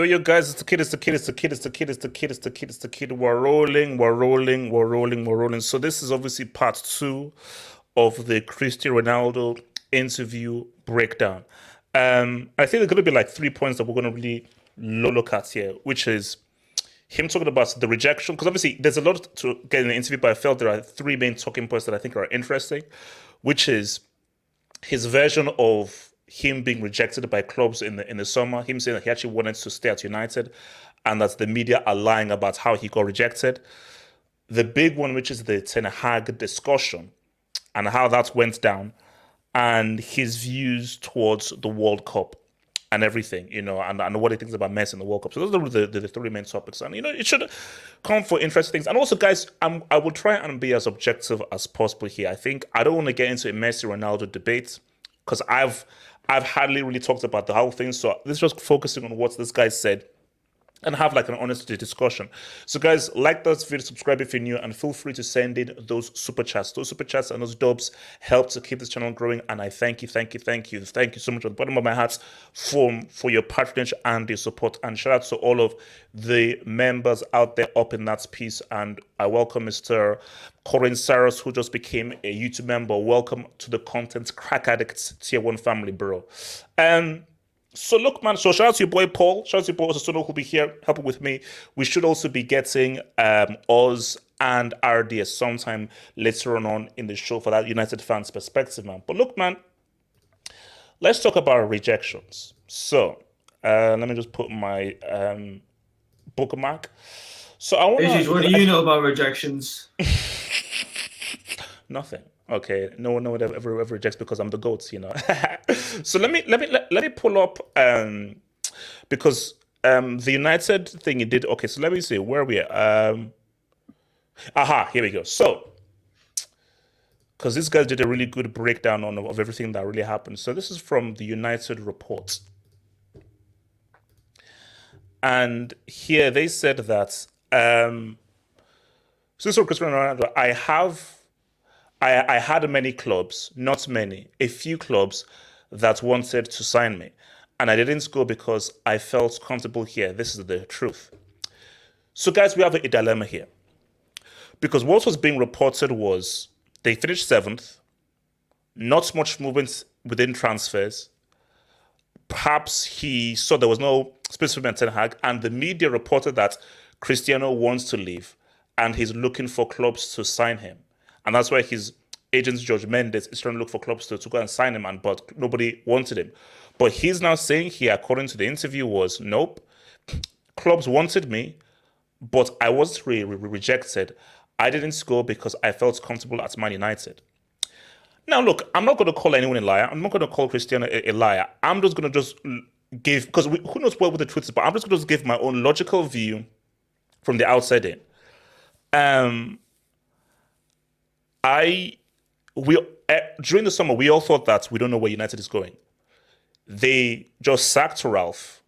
Yo, guys, it's the kid, it's the kid, it's the kid, it's the kid, it's the kid, it's the kid, it's the kid. We're rolling. So this is obviously part 2 of the Cristiano Ronaldo interview breakdown. I think there's going to be like 3 points that we're going to really look at here, which is him talking about the rejection, because obviously there's a lot to get in the interview, but I felt there are 3 main talking points that I think are interesting, which is his version of him being rejected by clubs in the summer, him saying that he actually wanted to stay at United and that the media are lying about how he got rejected. The big one, which is the Ten Hag discussion and how that went down, and his views towards the World Cup and everything, and what he thinks about Messi in the World Cup. So those are the 3 main topics. And, it should come for interesting things. And also, guys, I will try and be as objective as possible here. I don't want to get into a Messi-Ronaldo debate because I've hardly really talked about the whole thing. So this is just focusing on what this guy said and have like an honest discussion. So guys, like this video, subscribe if you're new, and feel free to send in those super chats. Those super chats and those dubs help to keep this channel growing, and I thank you so much at the bottom of my heart for your patronage and your support. And shout out to all of the members out there up in that piece. And I welcome Mr. Corin Saros, who just became a YouTube member. Welcome to the Content Crack Addicts Tier 1 family, bro. So look, man, so shout out to your boy Paul, shout out to your boy Sono, who'll be here helping with me. We should also be getting Oz and RDS sometime later on in the show for that United fans perspective, man. But look, man, let's talk about rejections. So let me just put my bookmark. So I want to... What do you know about rejections? Nothing. Okay, no one ever rejects because I'm the GOAT, So let me pull up because the United thing he did. Okay, so let me see where are we at. Here we go. So because these guys did a really good breakdown of everything that really happened. So this is from the United report, and here they said that since Cristiano Ronaldo, I had many clubs, not many, a few clubs that wanted to sign me. And I didn't go because I felt comfortable here. This is the truth. So guys, we have a dilemma here. Because what was being reported was they finished 7th, not much movement within transfers. Perhaps he saw there was no space for Ten Hag, and the media reported that Cristiano wants to leave and he's looking for clubs to sign him. And that's why his agent, George Mendes, is trying to look for clubs to go and sign him, but nobody wanted him. But he's now saying here, according to the interview, was, nope, clubs wanted me, but I was rejected. I didn't go because I felt comfortable at Man United. Now, look, I'm not going to call anyone a liar. I'm not going to call Cristiano a liar. I'm just going to give, because who knows what the truth is, but I'm just going to give my own logical view from the outside in. During the summer, we all thought that we don't know where United is going. They just sacked Ralph.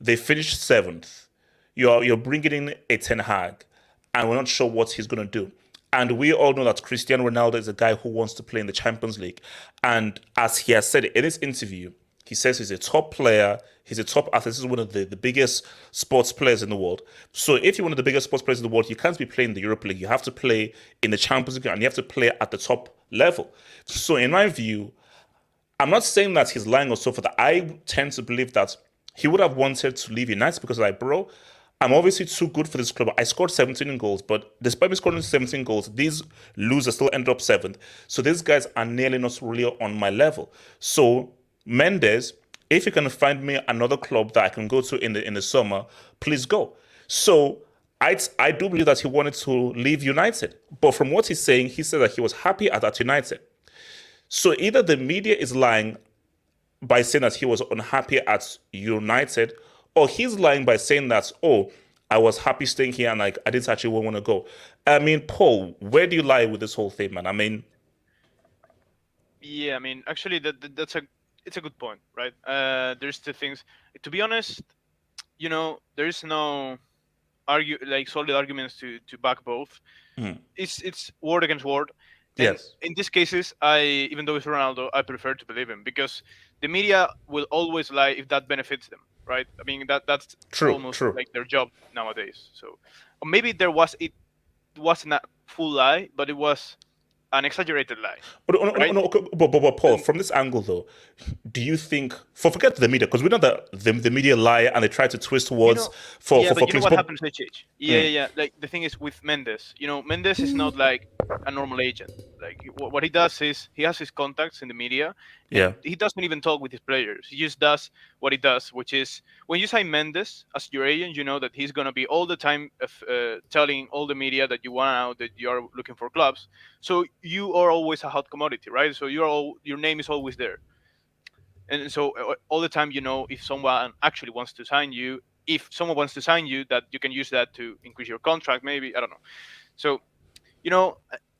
They finished 7th. You're bringing in a Ten Hag, and we're not sure what he's going to do. And we all know that Cristiano Ronaldo is a guy who wants to play in the Champions League. And as he has said in his interview, he says he's a top player, he's a top athlete. This is one of the biggest sports players in the world. So if you're one of the biggest sports players in the world, you can't be playing the Europa League. You have to play in the Champions League, and you have to play at the top level. So in my view, I'm not saying that he's lying or so forth. I tend to believe that he would have wanted to leave United because, like, bro, I'm obviously too good for this club. I scored 17 goals, but despite me scoring 17 goals, these losers still ended up 7th. So these guys are nearly not really on my level. So Mendes, if you can find me another club that I can go to in the summer, please go. So I do believe that he wanted to leave United. But from what he's saying, he said that he was happy at United. So either the media is lying by saying that he was unhappy at United, or he's lying by saying that, oh, I was happy staying here and like I didn't actually want to go. I mean, Paul, where do you lie with this whole thing, man? I mean, Yeah, I mean, actually, it's a good point, right? There's two things. To be honest, there is no solid arguments to back both. It's word against word. And yes, in these cases, even though it's Ronaldo, I prefer to believe him because the media will always lie if that benefits them, right? I mean that's true, almost true. like their job nowadays. So or maybe it wasn't a full lie, but it was an exaggerated lie, But, no, no, right? no, okay, but Paul, from this angle though, do you think, forget the media, because we know that the media lie and they try to twist You words know, for yeah, for but you know clicks. what But happens, HH? Yeah. Like the thing is with Mendes, Mendes is not like a normal agent. Like what he does is he has his contacts in the media, yeah, and he doesn't even talk with his players. He just does what he does, which is when you sign Mendes as your agent, you know that he's gonna be all the time telling all the media that you want out, that you are looking for clubs. So you are always a hot commodity, right? So your name is always there. And so all the time, if someone actually wants to sign you, if someone wants to sign you, that you can use that to increase your contract, maybe. I don't know. So, you know,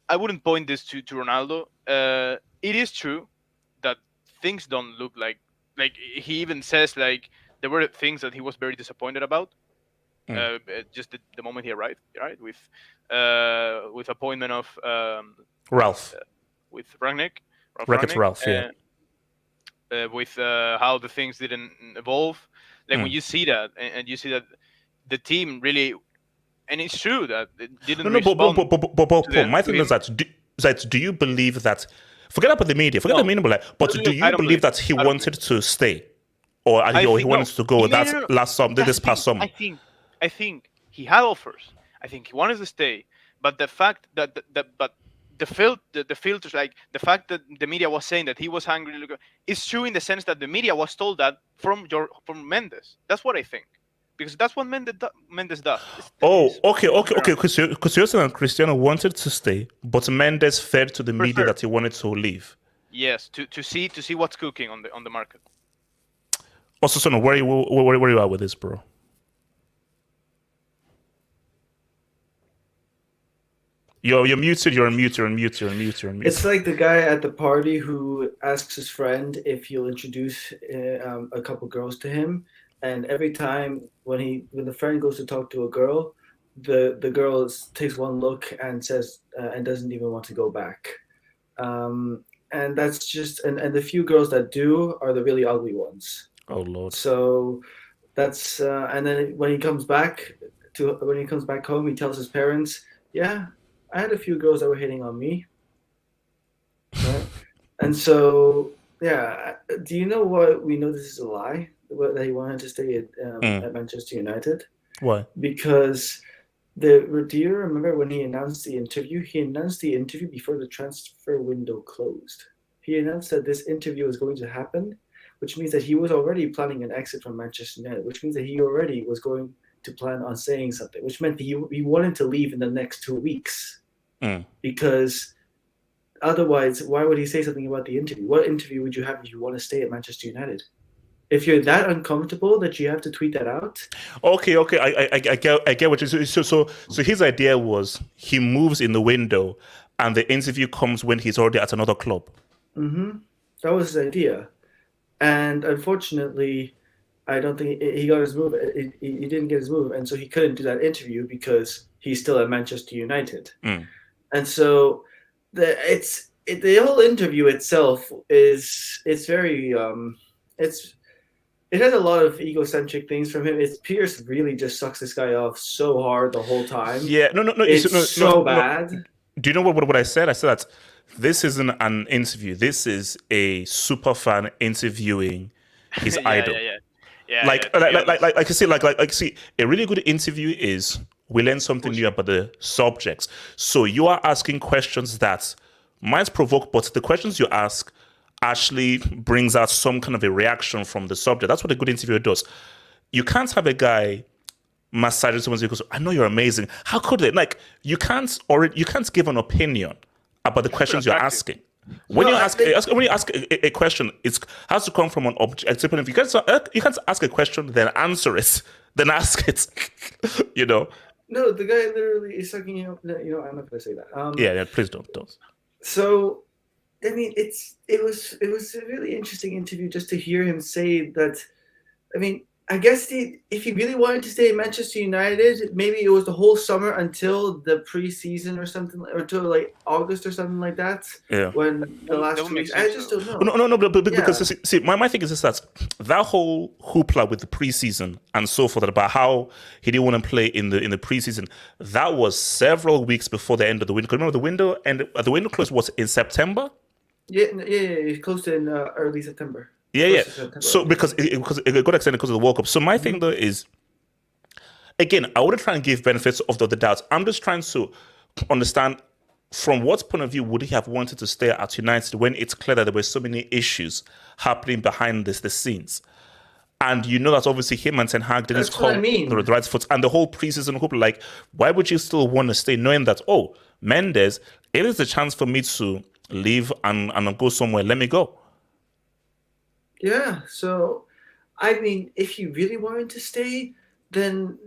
I wouldn't point this to Ronaldo. It is true that things don't look like he even says like there were things that he was very disappointed about. Just the moment he arrived, right, with appointment of Ralph, with Rangnick, Ralph Wreck-It Rangnick. Ralph, yeah. With how the things didn't evolve. Like when you see that, and you see that the team really, and it's true that it No, didn't no, respond but Paul, my to thing is him. that do you believe that, forget about the media, forget the No, media, but do look, you I don't believe believe. that he I don't believe. wanted to stay? Or I he think no. wanted to go No, that no, no. last summer, That's this the past thing. summer? I think he had offers. I think he wanted to stay, but the fact but the filters, like the fact that the media was saying that he was hungry, is true in the sense that the media was told that from Mendes. That's what I think, because that's what Mendes does. Oh, It's okay. Cristiano and Cristiano wanted to stay, but Mendes fed to the media prefer. that he wanted to leave. Yes, to see what's cooking on the market. Also, son, where you at with this, bro? You're muted. You're muted. You're muted. You're muted. You're muted. It's like the guy at the party who asks his friend if he'll introduce a couple girls to him, and every time when the friend goes to talk to a girl, the girl takes one look and says and doesn't even want to go back. And that's just and the few girls that do are the really ugly ones. Oh Lord. So that's and then when he comes back home, he tells his parents, "Yeah, I had a few girls that were hitting on me." Right? And so, yeah, do you know what we know this is a lie? That he wanted to stay at Manchester United? Why? Because do you remember when he announced the interview? He announced the interview before the transfer window closed. He announced that this interview was going to happen, which means that he was already planning an exit from Manchester United, which means that he already was going to plan on saying something, which meant that he wanted to leave in the next 2 weeks. Because otherwise, why would he say something about the interview? What interview would you have if you want to stay at Manchester United? If you're that uncomfortable that you have to tweet that out? Okay. I get what you so his idea was he moves in the window, and the interview comes when he's already at another club. That was his idea, and unfortunately, I don't think he got his move. He didn't get his move, and so he couldn't do that interview because he's still at Manchester United. And so the whole interview itself it's very it has a lot of egocentric things from him. Pierce really just sucks this guy off so hard the whole time. Yeah, no. It's so bad. Do you know what I said? I said that this isn't an interview. This is a super fan interviewing his idol. Like I see, like see, a really good interview is we learn something new about the subjects. So you are asking questions that might provoke, but the questions you ask actually brings out some kind of a reaction from the subject. That's what a good interviewer does. You can't have a guy massaging someone's because I know you're amazing. How could they? Like you can't give an opinion about the questions you're asking. When you ask a question, it has to come from an objective point of view. You can't ask a question, then answer it, then ask it. you know. No, the guy literally is sucking you up. I'm not going to say that. Yeah, please don't. So, I mean, it was a really interesting interview just to hear him say that. I mean, I guess if he really wanted to stay in Manchester United, maybe it was the whole summer until the preseason or something, or until like August or something like that. Yeah. When the last 2 weeks, I just don't know. No, but because see, my thing is just that whole hoopla with the preseason and so forth about how he didn't want to play in the preseason. That was several weeks before the end of the window. Remember the window closed was in September. Yeah, it closed in early September. Yeah. So because it got extended because of the World Cup. So my thing though is, again, I wouldn't try and give benefits of the doubt. I'm just trying to understand from what point of view would he have wanted to stay at United when it's clear that there were so many issues happening behind the scenes. And that obviously him and Ten Hag didn't come the right foot. And the whole preseason hope, like, why would you still want to stay knowing that, Mendes, if there's a chance for me to leave and go somewhere, let me go. Yeah, so, I mean, if he really wanted to stay, then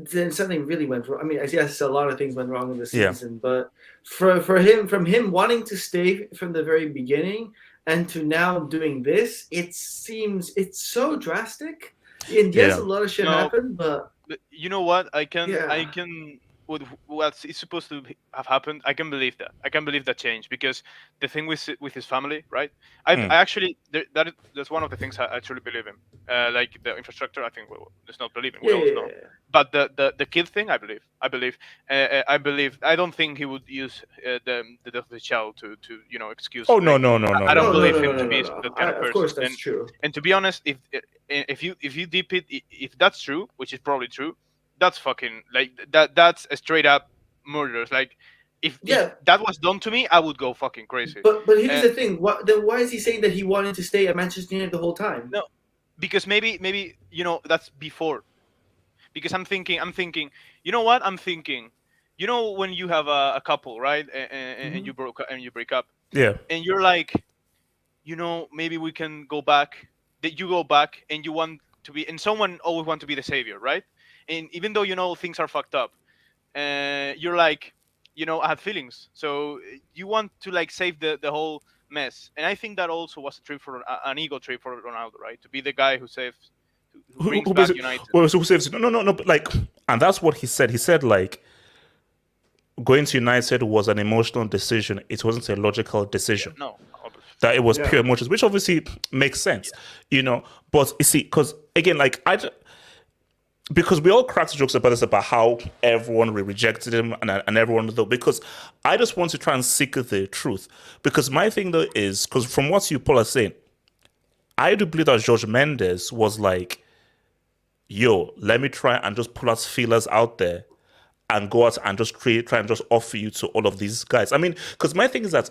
something really went wrong. I mean, yes, a lot of things went wrong in the season, but from him wanting to stay from the very beginning and to now doing this, it's so drastic. And yes, a lot of shit happened, but you know what? I can. With what is supposed to have happened, I can believe that. I can believe that change because the thing with his family, right? I actually that's one of the things I truly believe in. Like the infrastructure, I think let's not believe in. We all know. But the kid thing, I believe. I believe. I don't think he would use the death of the child to excuse. Oh no! I don't believe him to be that kind of person. Of course, that's true. And to be honest, if you deep it, if that's true, which is probably true. That's fucking like that. That's a straight up murder. Like, if that was done to me, I would go fucking crazy. But here's the thing. Then why is he saying that he wanted to stay at Manchester United the whole time? No, because maybe that's before. Because I'm thinking. You know what? I'm thinking. When you have a couple, right, and you break up. Yeah. And you're like, maybe we can go back. That you go back and you want to be, and someone always want to be the savior, right? And even though things are fucked up, you're like, I have feelings, so you want to like save the whole mess. And I think that also was a trip for an ego trip for Ronaldo, right? To be the guy who saves, who brings back United. Who saves? No. But like, and that's what he said. He said like, going to United was an emotional decision. It wasn't a logical decision. No. That it was pure emotions, which obviously makes sense, But you see, because again, like because we all cracked jokes about this, about how everyone rejected him and everyone though, because I just want to try and seek the truth. Because my thing though is, because from what you Paul are saying, I do believe that Jorge Mendes was like, let me try and just pull out feelers out there and go out and just try and just offer you to all of these guys. I mean, because my thing is that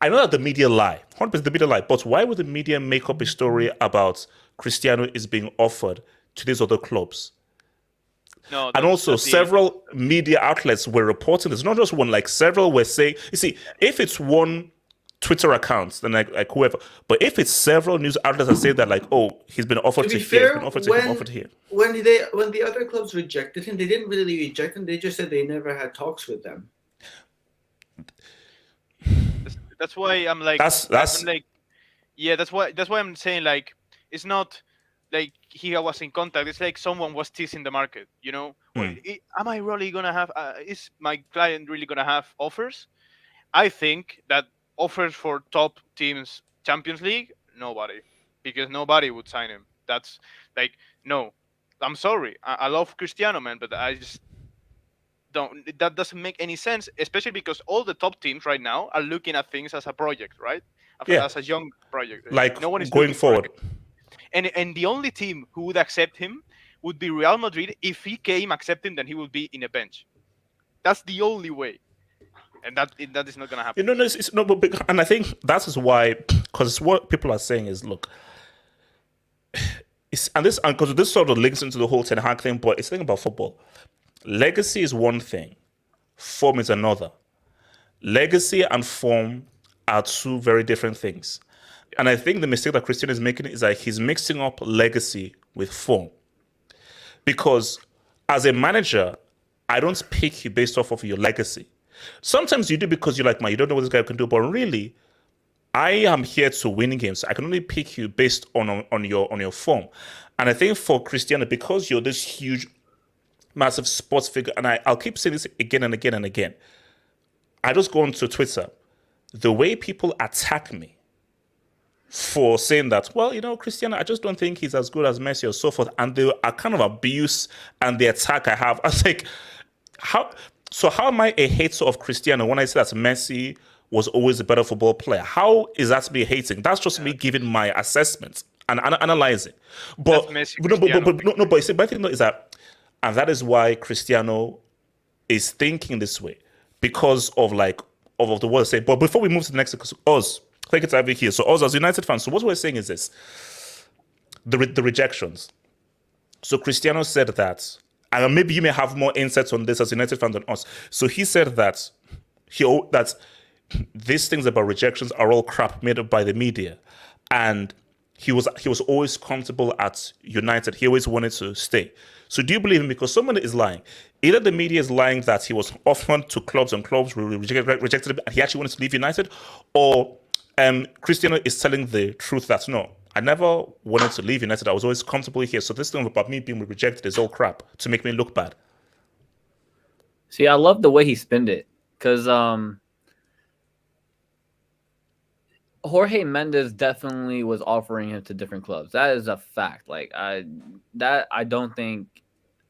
I know that the media lie, 100% the media lie, but why would the media make up a story about Cristiano is being offered to these other clubs? No, and also several media outlets were reporting this, not just one, like several were saying, you see, if it's one Twitter account, then like whoever, but if it's several news outlets that say that like, he's been offered to here, he's been offered here. When the other clubs rejected him, they didn't really reject him, they just said they never had talks with them. That's why I'm like, that's like, that's why I'm saying like, it's not like he was in contact. It's like someone was teasing the market. Am I really gonna have? Is my client really gonna have offers? I think that offers for top teams, Champions League, nobody, because nobody would sign him. That's like, no. I'm sorry. I love Cristiano, man, but I just don't. That doesn't make any sense, especially because all the top teams right now are looking at things as a project, right? As a young project. Like no one is going forward. And the only team who would accept him would be Real Madrid. If he came accepting, then he would be in a bench. That's the only way. and that is not gonna You happen. know, no, it's no, and I think that is why, because what people are saying is, look, and because this sort of links into the whole Ten Hag thing, but it's the thing about football. Legacy is one thing, form is another. Legacy and form are two very different things. Yeah. And I think the mistake that Cristiano is making is that he's mixing up legacy with form. Because as a manager, I don't pick you based off of your legacy. Sometimes you do because you're like, man, you don't know what this guy can do. But really, I am here to win games. I can only pick you based on your form. And I think for Cristiano, because you're this huge, massive sports figure, and I'll keep saying this again and again and again. I just go onto Twitter. The way people attack me for saying that, well, Cristiano, I just don't think he's as good as Messi or so forth. And the kind of abuse and the attack I have, I was like, how am I a hater of Cristiano when I say that Messi was always a better football player? How is that me hating? That's just me giving my assessment and analyzing. But That's Messi, but you see, my thing is that, and that is why Cristiano is thinking this way because of of the world saying. But before we move to the next, because us, take it over here. So us as United fans, so what we're saying is this: the rejections. So Cristiano said that, and maybe you may have more insights on this as United fan than us. So he said that that these things about rejections are all crap made up by the media, and he was always comfortable at United. He always wanted to stay. So do you believe him? Because someone is lying. Either the media is lying that he was offered to clubs and clubs rejected him and he actually wanted to leave United, or Cristiano is telling the truth that no, I never wanted to leave United. I was always comfortable here. So this thing about me being rejected is all crap to make me look bad. See, I love the way he spinned it because Jorge Mendes definitely was offering him to different clubs. That is a fact. Like I don't think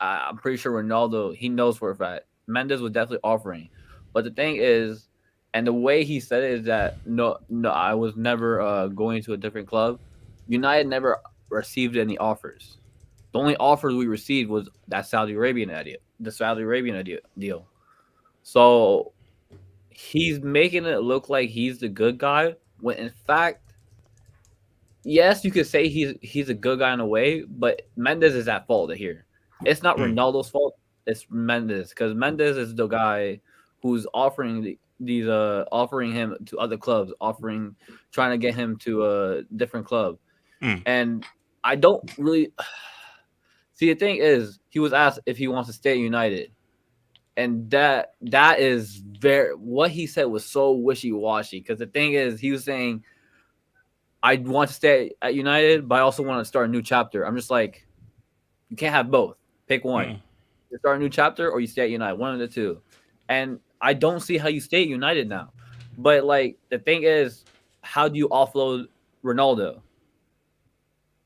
I'm pretty sure Ronaldo, he knows for a fact Mendes was definitely offering. But the thing is, and the way he said it is that no, I was never going to a different club. United never received any offers. The only offers we received was that Saudi Arabian deal. So he's making it look like he's the good guy, when in fact, yes, you could say he's a good guy in a way, but Mendes is at fault here. It's not Ronaldo's fault. It's Mendes, because Mendes is the guy who's offering offering him to other clubs, trying to get him to a different club. And I don't really see. The thing is, he was asked if he wants to stay at United, and that is what he said was so wishy-washy. Because the thing is, he was saying, I want to stay at United, but I also want to start a new chapter. I'm just like, you can't have both. Pick one. You start a new chapter or you stay at United. One of the two. And I don't see how you stay at United now. But like the thing is, how do you offload Ronaldo?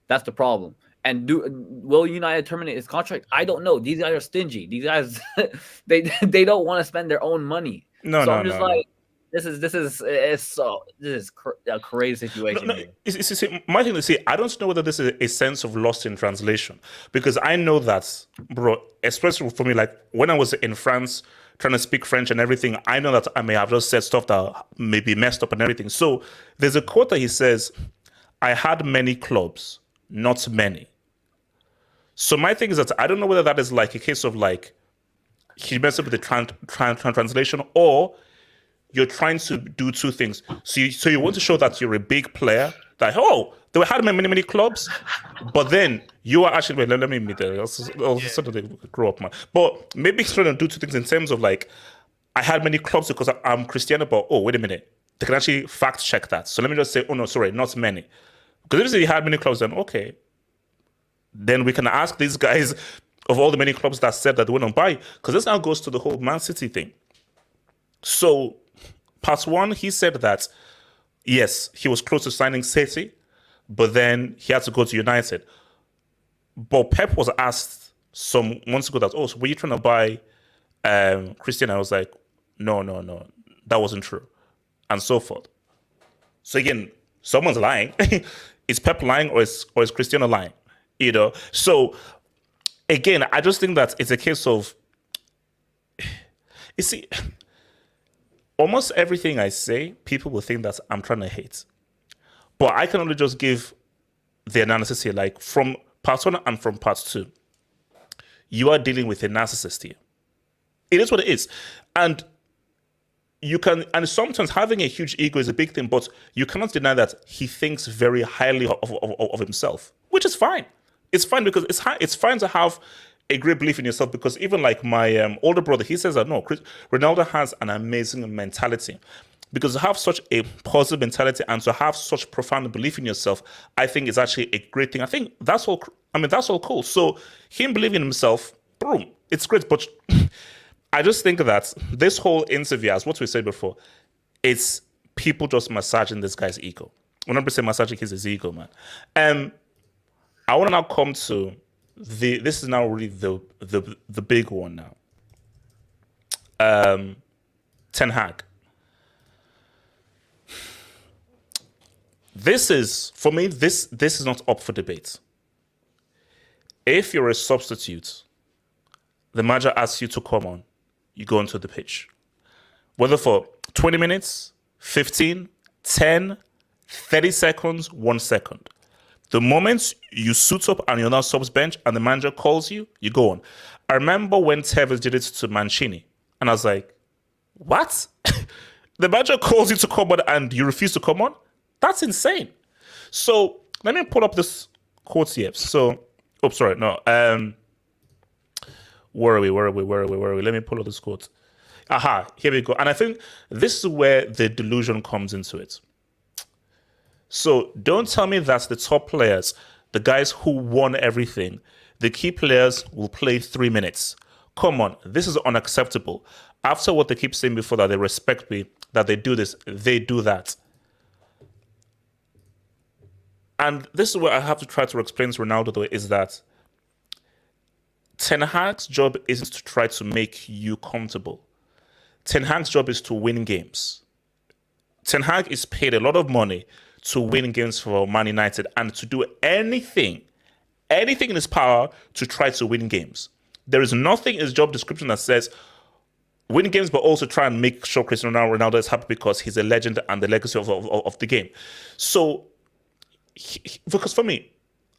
That's the problem. And will United terminate his contract? I don't know. These guys are stingy. These guys, they don't want to spend their own money. I'm just like, this is a crazy situation. My thing to say, I don't know whether this is a sense of lost in translation, because I know that, bro, especially for me, like when I was in France trying to speak French and everything, I know that I may have just said stuff that may be messed up and everything. So there's a quote that he says, I had many clubs, not many. So my thing is that I don't know whether that is like a case of like he messed up with the translation, or you're trying to do two things. So you want to show that you're a big player, that they had many clubs, but then you are actually, let me meet there. I'll sort of grow up, man. But maybe he's trying to do two things in terms of like, I had many clubs because I'm Cristiano, but wait a minute, they can actually fact check that. So let me just say, oh no, sorry, not many. Because if he had many clubs, then okay. Then we can ask these guys of all the many clubs that said that they wouldn't buy, because this now goes to the whole Man City thing. So part one, he said that, yes, he was close to signing City, but then he had to go to United. But Pep was asked some months ago that, so were you trying to buy Cristiano? I was like, no, that wasn't true, and so forth. So again, someone's lying. Is Pep lying or is Cristiano lying? So again, I just think that it's a case of, you see, almost everything I say, people will think that I'm trying to hate. But I can only just give the analysis here, like from part 1 and from part 2. You are dealing with a narcissist here. It is what it is. And sometimes having a huge ego is a big thing, but you cannot deny that he thinks very highly of himself, which is fine. It's fine because it's fine to have a great belief in yourself, because even like my older brother, he says that no, Ronaldo has an amazing mentality. Because to have such a positive mentality and to have such profound belief in yourself, I think is actually a great thing. I think that's all. I mean, that's all cool. So him believing in himself, boom, it's great. But I just think that this whole interview, as what we said before, it's people just massaging this guy's ego. 100% massaging his ego, man. I want to now come to this is now really the big one now. Ten Hag. This is, for me, this is not up for debate. If you're a substitute, the manager asks you to come on, you go into the pitch. Whether for 20 minutes, 15, 10, 30 seconds, 1 second. The moment you suit up and you're now subs bench and the manager calls you, you go on. I remember when Tevez did it to Mancini, and I was like, what? The manager calls you to come on and you refuse to come on? That's insane. So let me pull up this quote here. So, sorry, no. Where are we? Let me pull up this quote. Aha, here we go. And I think this is where the delusion comes into it. So don't tell me that the top players, the guys who won everything, the key players will play 3 minutes. Come on, this is unacceptable. After what they keep saying before, that they respect me, that they do this, they do that. And this is where I have to try to explain to Ronaldo, though, is that Ten Hag's job isn't to try to make you comfortable. Ten Hag's job is to win games. Ten Hag is paid a lot of money to win games for Man United and to do anything in his power to try to win games. There is nothing in his job description that says win games, but also try and make sure Cristiano Ronaldo is happy because he's a legend and the legacy of the game. So, because for me,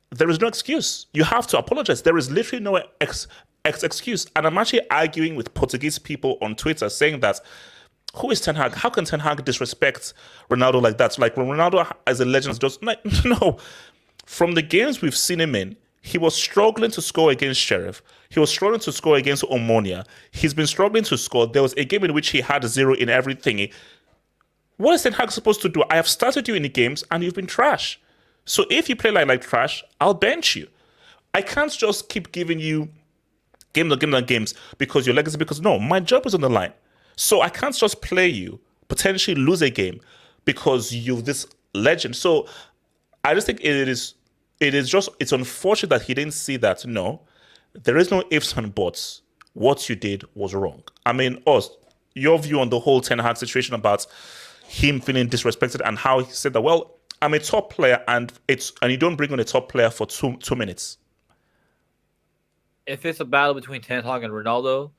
there is no excuse. You have to apologize. There is literally no excuse. And I'm actually arguing with Portuguese people on Twitter saying that, who is Ten Hag? How can Ten Hag disrespect Ronaldo like that? Like, when Ronaldo as a legend just like, no. From the games we've seen him in, he was struggling to score against Sheriff. He was struggling to score against Omonia. He's been struggling to score. There was a game in which he had 0 in everything. What is Ten Hag supposed to do? I have started you in the games and you've been trash. So if you play like trash, I'll bench you. I can't just keep giving you games because your legacy, because no, my job is on the line. So I can't just play you, potentially lose a game because you're this legend. So I just think it's unfortunate that he didn't see that, no, there is no ifs and buts. What you did was wrong. I mean, your view on the whole Ten Hag situation about him feeling disrespected and how he said that, well, I'm a top player and you don't bring on a top player for 2 minutes. If it's a battle between Ten Hag and Ronaldo,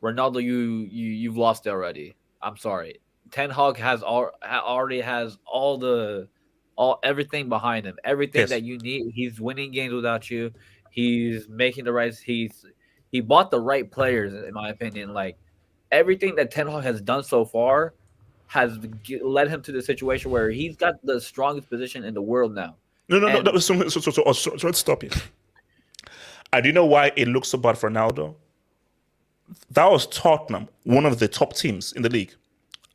you've lost it already. I'm sorry. Ten Hag already has everything behind him, everything that you need. He's winning games without you. He's making the right. He bought the right players, in my opinion. Like, everything that Ten Hag has done so far has led him to the situation where he's got the strongest position in the world now. No. So let's stop it. And do you know why it looks so bad for Ronaldo? That was Tottenham, one of the top teams in the league.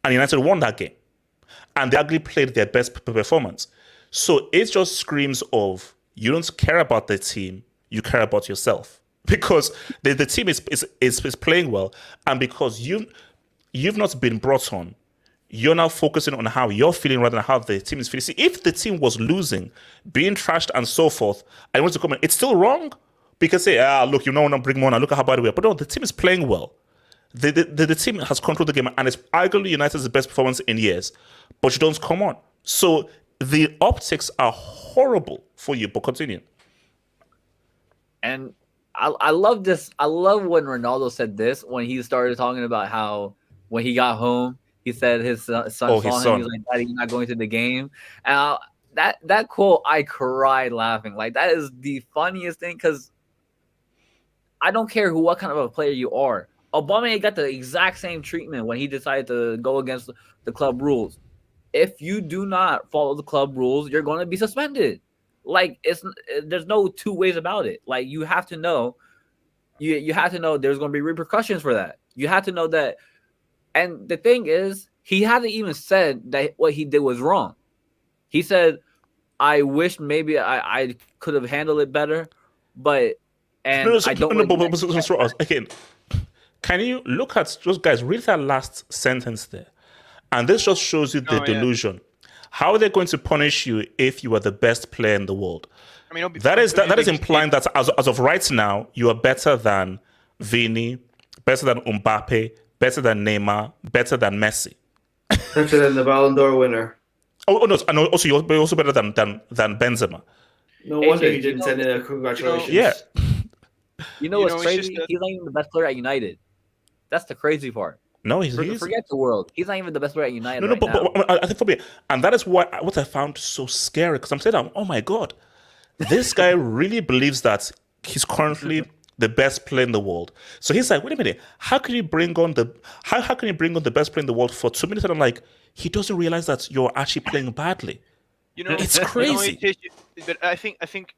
And United won that game. And they actually played their best performance. So it just screams of, you don't care about the team, you care about yourself. Because the team is playing well. And because you've not been brought on, you're now focusing on how you're feeling rather than how the team is feeling. See, if the team was losing, being trashed and so forth, I want to comment, it's still wrong. Because say, look, you want to bring more on, look at how bad we are. But no, the team is playing well. The team has controlled the game, and it's arguably United's best performance in years. But you don't come on. So the optics are horrible for you, but continue. And I love this. I love when Ronaldo said this, when he started talking about how when he got home, He said his son his saw him. He son. was like, "Daddy, you're not going to the game." And that quote, I cried laughing. Like that is the funniest thing because I don't care what kind of a player you are. Aubameyang got the exact same treatment when he decided to go against the club rules. If you do not follow the club rules, you're going to be suspended. Like there's no two ways about it. Like you have to know, you have to know there's going to be repercussions for that. You have to know that. And the thing is, he hasn't even said that what he did was wrong. He said, "I wish maybe I could have handled it better, but." And I don't. Again, can you look at those guys? Read that last sentence there, and this just shows you the delusion. How are they going to punish you if you are the best player in the world? I mean, that is implying that as of right now, you are better than Vini, better than Mbappe, better than Neymar, better than Messi, better than the Ballon d'Or winner. Oh no! And also you're also better than Benzema. No wonder he didn't send in a congratulations. Yeah. You know what's crazy? He's not even the best player at United. That's the crazy part. No, he's forget the world. He's not even the best player at United. No, but I think for me, and that is what I found so scary because I'm saying, oh my god, this guy really believes that he's currently the best player in the world. So he's like, wait a minute, how can you bring on the best player in the world for 2 minutes? And I'm like, he doesn't realize that you're actually playing badly. It's crazy. But I think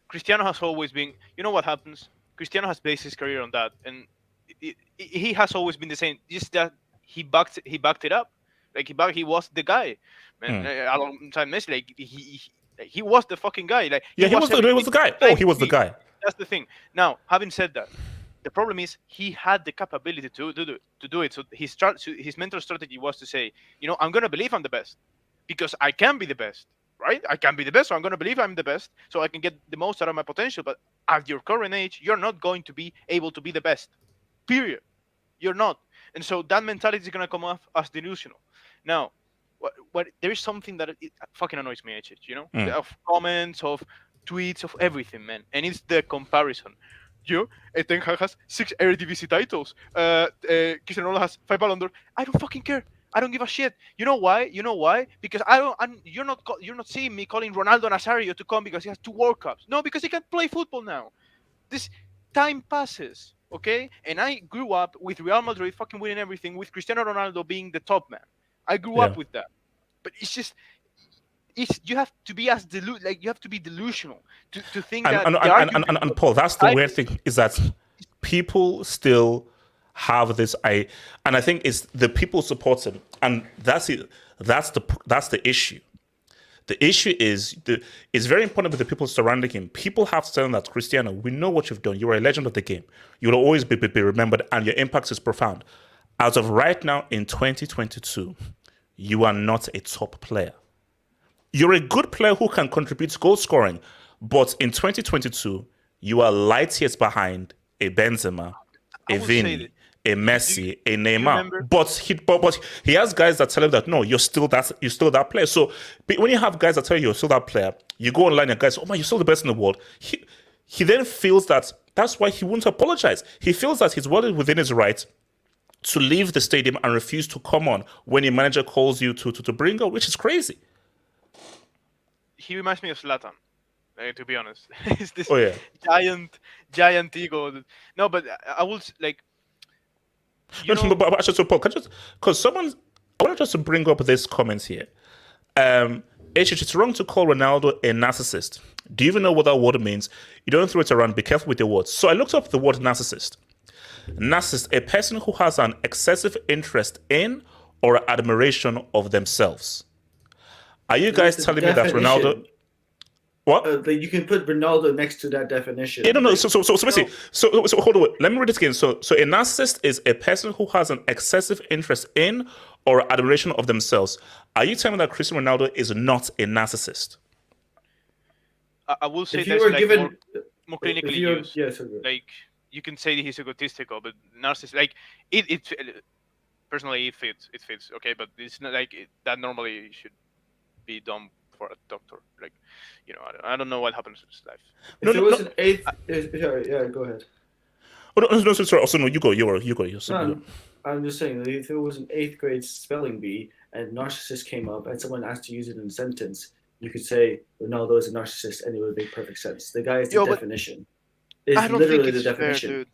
Cristiano has always been. You know what happens? Cristiano has based his career on that, and he has always been the same. Just that he backed it up. Like he was the guy. Man, alongside Messi, like he was the fucking guy. Like he was the guy. Oh, he was the guy. That's the thing. Now, having said that, the problem is he had the capability to do it. So his mental strategy was to say, I'm gonna believe I'm the best because I can be the best. Right? I can be the best, so I'm going to believe I'm the best, so I can get the most out of my potential. But at your current age, you're not going to be able to be the best. Period. You're not. And so that mentality is going to come off as delusional. Now, what there is something that it fucking annoys me, of comments, of tweets, of everything, man. And it's the comparison. Ten Hag has 6 Eredivisie titles. Cristiano has 5 Ballon d'Or. I don't fucking care. I don't give a shit. You know why? Because you're not seeing me calling Ronaldo Nazario to come because he has 2 World Cups. No, because he can play football now. This time passes, okay? And I grew up with Real Madrid fucking winning everything, with Cristiano Ronaldo being the top man. I grew up with that. But you have to be you have to be delusional to think that. And Paul, that's the weird thing is that people still have this and I think it's the people support him, and that's it. That's the issue. The issue is it's very important that the people surrounding him. People have to tell him that, Cristiano, we know what you've done. You're a legend of the game. You'll always be remembered, and your impact is profound. As of right now in 2022, you are not a top player. You're a good player who can contribute to goal scoring, but in 2022, you are light years behind a Benzema, a Vini, a Messi, a Neymar, but he has guys that tell him that no, you're still that player. So when you have guys that tell you you're still that player, you go online and guys, oh man, you're still the best in the world. He then feels that's why he won't apologize. He feels that he's well within his right to leave the stadium and refuse to come on when your manager calls you to bring up, which is crazy. He reminds me of Zlatan. To be honest, it's this giant ego. No, but I will like. But actually, so Paul, because I want just to bring up this comment here. It's wrong to call Ronaldo a narcissist. Do you even know what that word means? You don't throw it around. Be careful with your words. So I looked up the word narcissist. Narcissist, a person who has an excessive interest in or admiration of themselves. Are you guys telling me that Ronaldo? What? You can put Ronaldo next to that definition. Yeah, no. So basically, so hold on. Let me read this again. So a narcissist is a person who has an excessive interest in or admiration of themselves. Are you telling me that Cristiano Ronaldo is not a narcissist? I will say if you were given more clinically used. Yes, like you can say he's egotistical, but narcissist, like it personally it fits. Okay, but it's not like that normally should be done for a doctor. Like, I don't know what happens in his life. If there was an eighth, sorry, yeah, go ahead. Oh, no, sorry. Also, no, you go. No, I'm just saying that if it was an 8th grade spelling bee and narcissist came up and someone asked to use it in a sentence, you could say Ronaldo is a narcissist and it would make perfect sense. The guy is the Yo, but definition. I Is don't think literally it's the fair, definition. dude.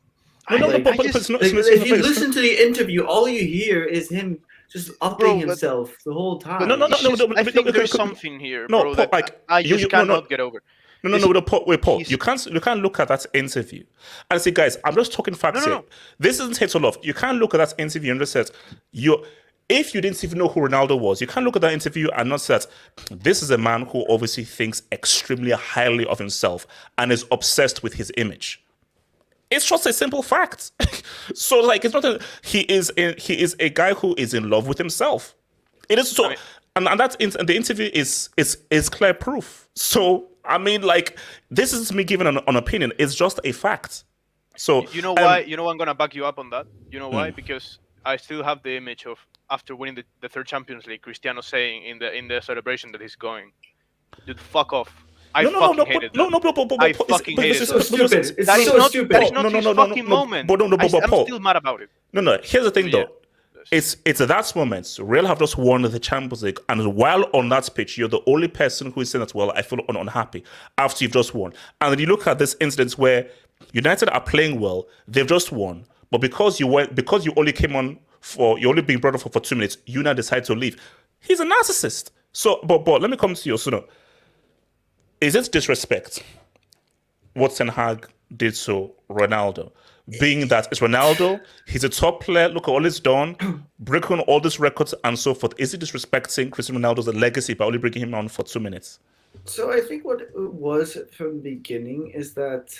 No, I but just, it's not. If you listen to the interview, all you hear is him just upping Bro, but- himself the whole time. No, it's just, I think no, there's something here, no, bro, Paul, that like, I just cannot get over. Paul. He's- You can't look at that interview and say, guys, I'm just talking facts No. here. This isn't hate or love. You can't look at that interview and just say, if you didn't even know who Ronaldo was, you can't look at that interview and not say, this is a man who obviously thinks extremely highly of himself and is obsessed with his image. It's just a simple fact. So, like, it's not he is a guy who is in love with himself. It is so, and that's and the interview is clear proof. So, I mean, like, this is me giving an opinion. It's just a fact. So, You know why? You know I'm gonna back you up on that. You know why? Because I still have the image of after winning the third Champions League, Cristiano saying in the celebration that he's going, "Dude, fuck off." I fucking hated that. I fucking hated so that. stupid. It's That is so not stupid. that is not his fucking moment. I'm still mad about it. No. Here's the thing, Yeah. though. It's at that moment, Real have just won the Champions League, and while on that pitch, you're the only person who is saying that, well, I feel unhappy after you've just won. And then you look at this instance where United are playing well, they've just won, but because you only came on you only being brought up for 2 minutes, you now decide to leave. He's a narcissist. So, but let me come to you, Suno. Is it disrespect what Ten Hag did to Ronaldo? Being that it's Ronaldo, he's a top player, look at all he's done, breaking all these records and so forth. Is it disrespecting Cristiano Ronaldo's legacy by only bringing him on for 2 minutes? So I think what it was from the beginning is that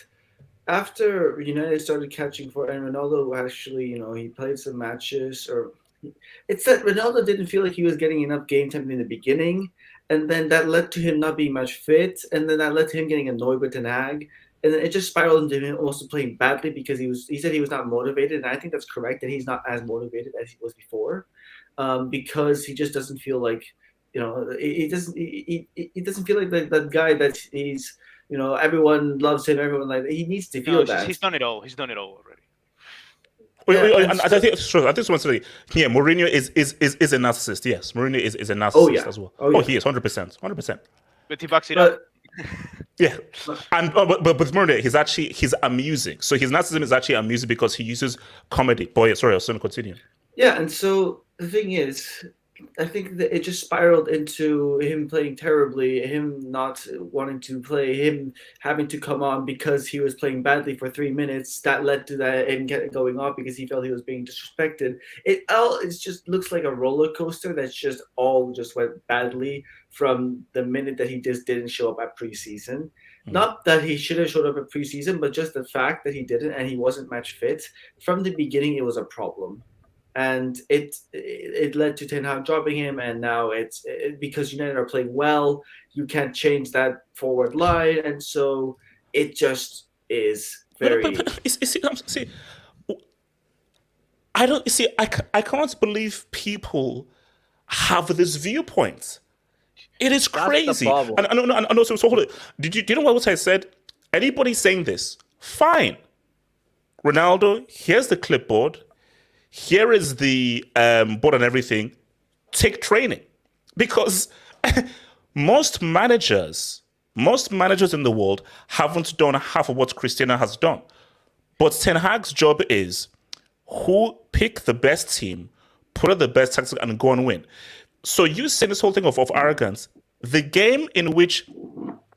after United started catching for and Ronaldo actually, he played some matches it's that Ronaldo didn't feel like he was getting enough game time in the beginning, and then that led to him not being much fit, and then that led to him getting annoyed with Ten Hag, and then it just spiraled into him also playing badly because he said he was not motivated, and I think that's correct that he's not as motivated as he was before, because he just doesn't feel like he doesn't feel like that guy that he's everyone loves him, everyone he needs to feel that. He's done it all. He's done it all already. And I think someone said, yeah, Mourinho is a narcissist. Yes, Mourinho is a narcissist as well. Oh, yeah. He is 100%. But he backs it up. Yeah, and but Mourinho, he's amusing. So his narcissism is actually amusing because he uses comedy. Boy, yeah, sorry, I was going to continue. Yeah, and so the thing is, I think that it just spiraled into him playing terribly, him not wanting to play, him having to come on because he was playing badly for 3 minutes. That led to that him going off because he felt he was being disrespected. It just looks like a roller coaster that's just all just went badly from the minute that he just didn't show up at preseason. Not that he should have showed up at preseason, but just the fact that he didn't and he wasn't match fit. From the beginning, it was a problem. And it led to Ten Hag dropping him, and now it's because United are playing well, you can't change that forward line, and so it just is very. See, I don't see. I can't believe people have this viewpoint. It is crazy. That's the problem. And also, so hold it. Do you know what I said? Anybody saying this, fine. Ronaldo, here's the clipboard. Here is the board and everything. Take training, because most managers in the world haven't done half of what Cristiano has done. But Ten Hag's job is who pick the best team, put out the best tactics, and go and win. So you say this whole thing of arrogance. The game in which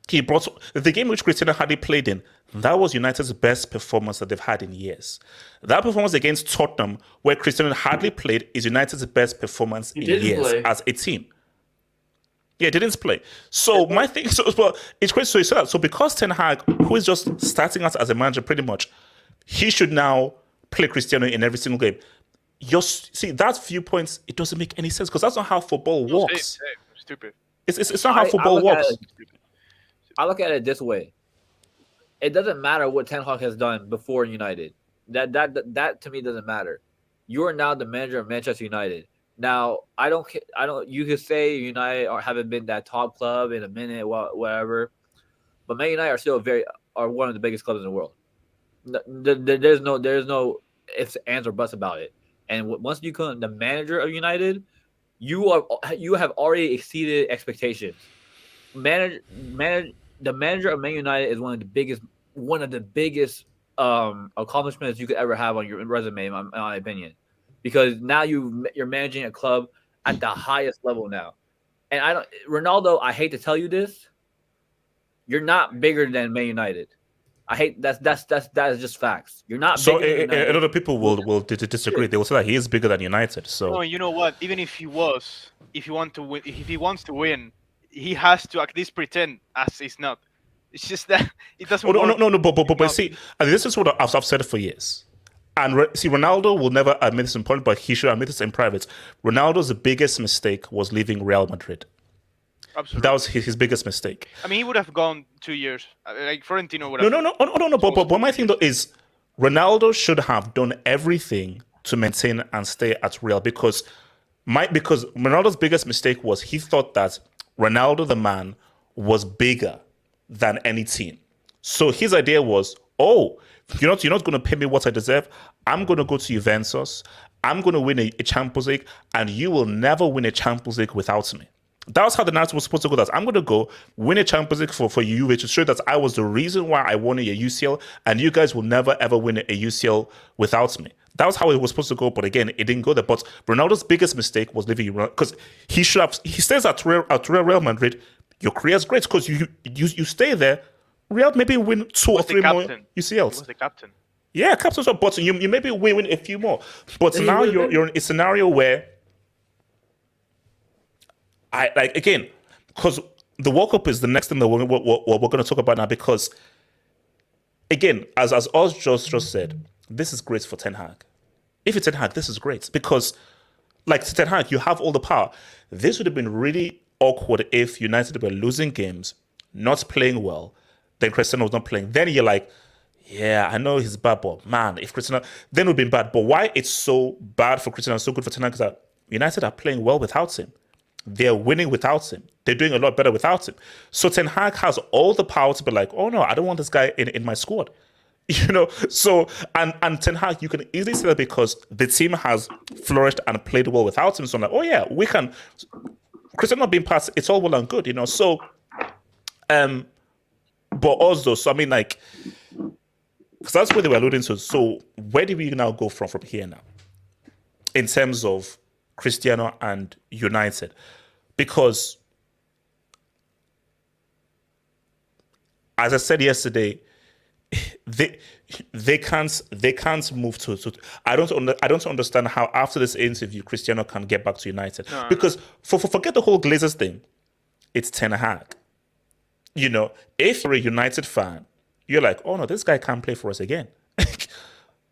Cristiano hardly played in, that was United's best performance that they've had in years. That performance against Tottenham, where Cristiano hardly played, is United's best performance in years as a team. Yeah, didn't play. So my thing, it's crazy. So because Ten Hag, who is just starting out as a manager pretty much, he should now play Cristiano in every single game. See, that viewpoint, it doesn't make any sense because that's not how football works. Stupid. It's not how football works. I look at it this way. It doesn't matter what Ten Hag has done before United. That to me doesn't matter. You are now the manager of Manchester United. Now, I don't. You could say United haven't been that top club in a minute, whatever. But Man United are still are one of the biggest clubs in the world. There's no ifs, ands, or buts about it. And once you become the manager of United, you have already exceeded expectations. The manager of Man United is one of the biggest accomplishments you could ever have on your resume, in my opinion, because now you're managing a club at the highest level now. And Ronaldo, I hate to tell you this, you're not bigger than Man United. I hate that is just facts. You're not So bigger than a United. lot of people will disagree. They will say that he is bigger than United. So No, you know what? Even if he was, if he wants to win, he has to at least pretend as he's not. It's just that it doesn't oh, no, work. no, no, but No. see, and this is what I've said for years. And see, Ronaldo will never admit this in public, but he should admit this in private. Ronaldo's biggest mistake was leaving Real Madrid. Absolutely. That was his biggest mistake. I mean, he would have gone 2 years. Like Florentino would No, have. no, no, no, no, no. But my thing though is Ronaldo should have done everything to maintain and stay at Real because Ronaldo's biggest mistake was he thought that Ronaldo the man was bigger than any team. So his idea was, oh, you're not going to pay me what I deserve. I'm going to go to Juventus. I'm going to win a Champions League, and you will never win a Champions League without me. That was how the narrative was supposed to go. That I'm going to go win a Champions League for Juve to show that I was the reason why I won a UCL, and you guys will never ever win a UCL without me. That was how it was supposed to go, but again, it didn't go there. But Ronaldo's biggest mistake was leaving because he stays at Real Madrid. Your career's great because you stay there. Real maybe win 2 or 3 more UCLs. He was the captain. Yeah, captain. But you maybe win a few more. But now you're in a scenario where again, because the World Cup is the next thing that we're going to talk about now. Because again, as Oz just said, this is great for Ten Hag. If it's Ten Hag, this is great because, like Ten Hag, you have all the power. This would have been really awkward if United were losing games, not playing well, then Cristiano was not playing. Then you're like, yeah, I know he's bad, but man, if Cristiano, then it would have been bad. But why it's so bad for Cristiano and so good for Ten Hag is that United are playing well without him. They're winning without him. They're doing a lot better without him. So Ten Hag has all the power to be like, oh no, I don't want this guy in my squad. So and Ten Hag, you can easily say that because the team has flourished and played well without him. So I'm like, oh yeah, we can. Cristiano not being passed, it's all well and good, So, but also, so I mean, like, because that's where they were alluding to. So where do we now go from here now, in terms of Cristiano and United? Because, as I said yesterday, they can't move to. I don't understand how after this interview Cristiano can get back to United because forget the whole Glazers thing. It's Ten Hag. If you're a United fan, you're like, oh no, this guy can't play for us again,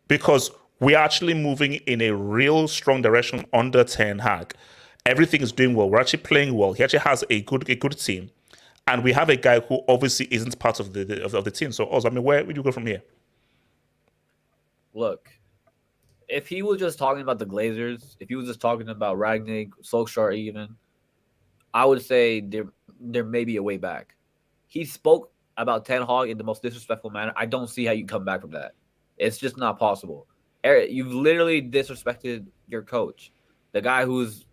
because we're actually moving in a real strong direction under Ten Hag. Everything is doing well. We're actually playing well. He actually has a good team. And we have a guy who obviously isn't part of the team. So, Oz, I mean, where would you go from here? Look, if he was just talking about the Glazers, if he was just talking about Rangnick, Solskjaer even, I would say there may be a way back. He spoke about Ten Hag in the most disrespectful manner. I don't see how you come back from that. It's just not possible. Eric, you've literally disrespected your coach, the guy who's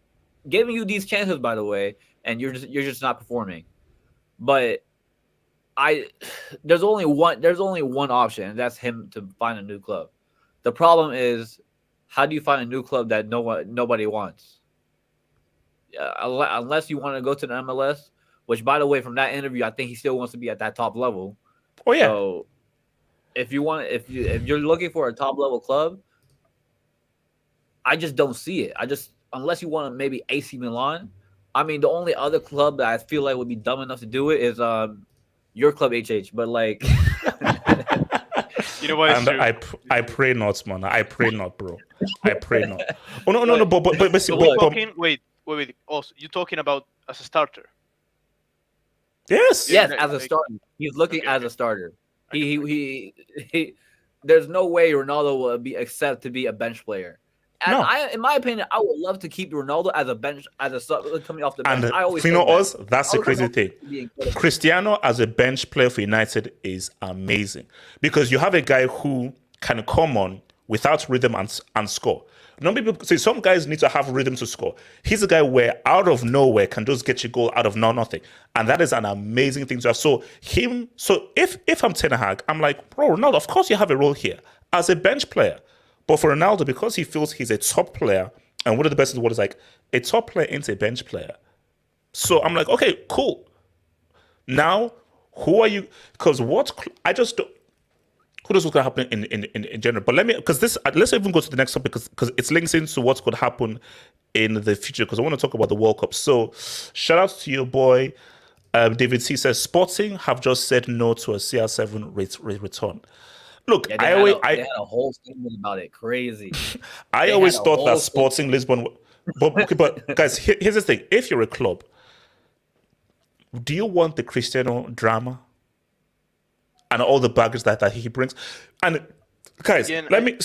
giving you these chances, by the way, and you're just not performing. But there's only one option, and that's him to find a new club. The problem is, how do you find a new club that nobody wants? Unless you want to go to the MLS, which, by the way, from that interview, I think he still wants to be at that top level. Oh yeah. So if you're looking for a top level club, I just don't see it. Unless you want to maybe AC Milan. I mean, the only other club that I feel like would be dumb enough to do it is your club, HH. But like, you know what? And I pray not, man. I pray not, bro. I pray not. Oh no. But so we're talking. Wait. Also, you're talking about as a starter? Yes. Yes, as a starter. He's looking as a starter. He there's no way Ronaldo will accept to be a bench player. And No. in my opinion, I would love to keep Ronaldo as a bench, as a sub coming off the bench. And I always you know say us, that's the crazy thing. Cristiano as a bench player for United is amazing because you have a guy who can come on without rhythm and score. No people say some guys need to have rhythm to score. He's a guy where out of nowhere can just get you goal out of nothing, and that is an amazing thing to have. So if I'm Ten Hag, I'm like, bro, Ronaldo, of course you have a role here as a bench player. But for Ronaldo, because he feels he's a top player, and one of the best in the world is like a top player into a bench player. So I'm like, okay, cool. Now, who are you? Because I just don't. Who knows what's going to happen in general? But let's even go to the next topic because it's links into what's going to happen in the future. Because I want to talk about the World Cup. So, shout out to your boy David C says Sporting have just said no to a CR7 return. Look, they had a whole statement about it. Crazy. I always thought that Sporting Lisbon. But guys, here's the thing: if you're a club, do you want the Cristiano drama and all the baggage that he brings? And guys, let me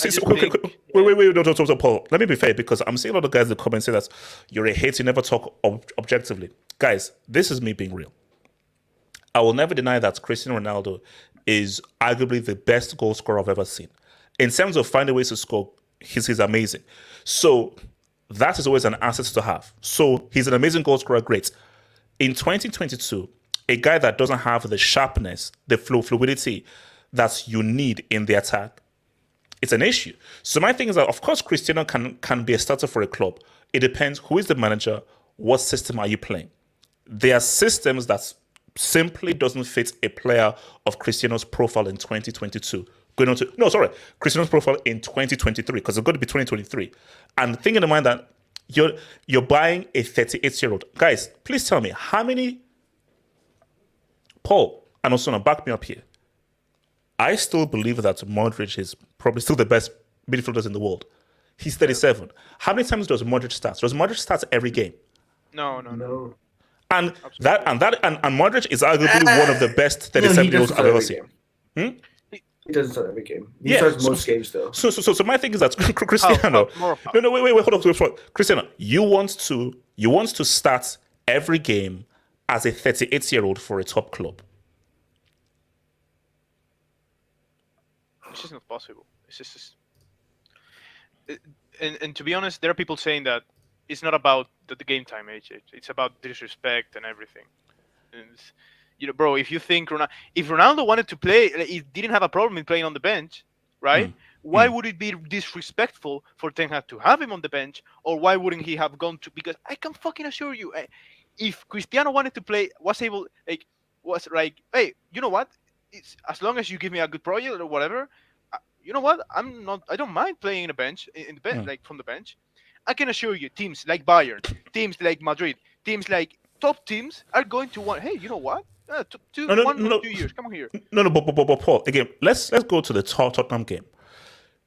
wait, no, Paul. Let me be fair because I'm seeing a lot of guys in the comments say that you're a hater, you never talk objectively. Guys, this is me being real. I will never deny that Cristiano Ronaldo is arguably the best goal scorer I've ever seen. In terms of finding ways to score, he's amazing. So that is always an asset to have. So he's an amazing goal scorer, great. In 2022, a guy that doesn't have the sharpness, the fluidity that you need in the attack, it's an issue. So my thing is that, of course, Cristiano can be a starter for a club. It depends who is the manager, what system are you playing. There are systems that simply doesn't fit a player of Cristiano's profile in 2022. Cristiano's profile in 2023, because it's going to be 2023. And thinking in mind that you're buying a 38-year-old. Guys, please tell me, how many... Paul and Osuna, back me up here. I still believe that Modric is probably still the best midfielders in the world. He's 37. How many times does Modric start? Does Modric start every game? No. And Modric is arguably one of the best 37-year-olds I've ever seen. He doesn't start every game. He starts most games though. So my thing is that Cristiano. No, wait, hold on. Cristiano, you want to start every game as a 38-year-old for a top club. It's just not possible. It's just and to be honest, there are people saying that it's not about the game time age. It's about disrespect and everything. And bro, if you think if Ronaldo wanted to play, he didn't have a problem in playing on the bench, right? Why would it be disrespectful for Ten Hag to have him on the bench, or why wouldn't he have gone to? Because I can fucking assure you, if Cristiano wanted to play, was like, hey, you know what? It's as long as you give me a good project or whatever. You know what? I don't mind playing in the bench, like from the bench. I can assure you, teams like Bayern, teams like Madrid, teams like top teams are going to want. Hey, you know what? 2 years. Come on here. But Paul, again, let's go to the Tottenham game.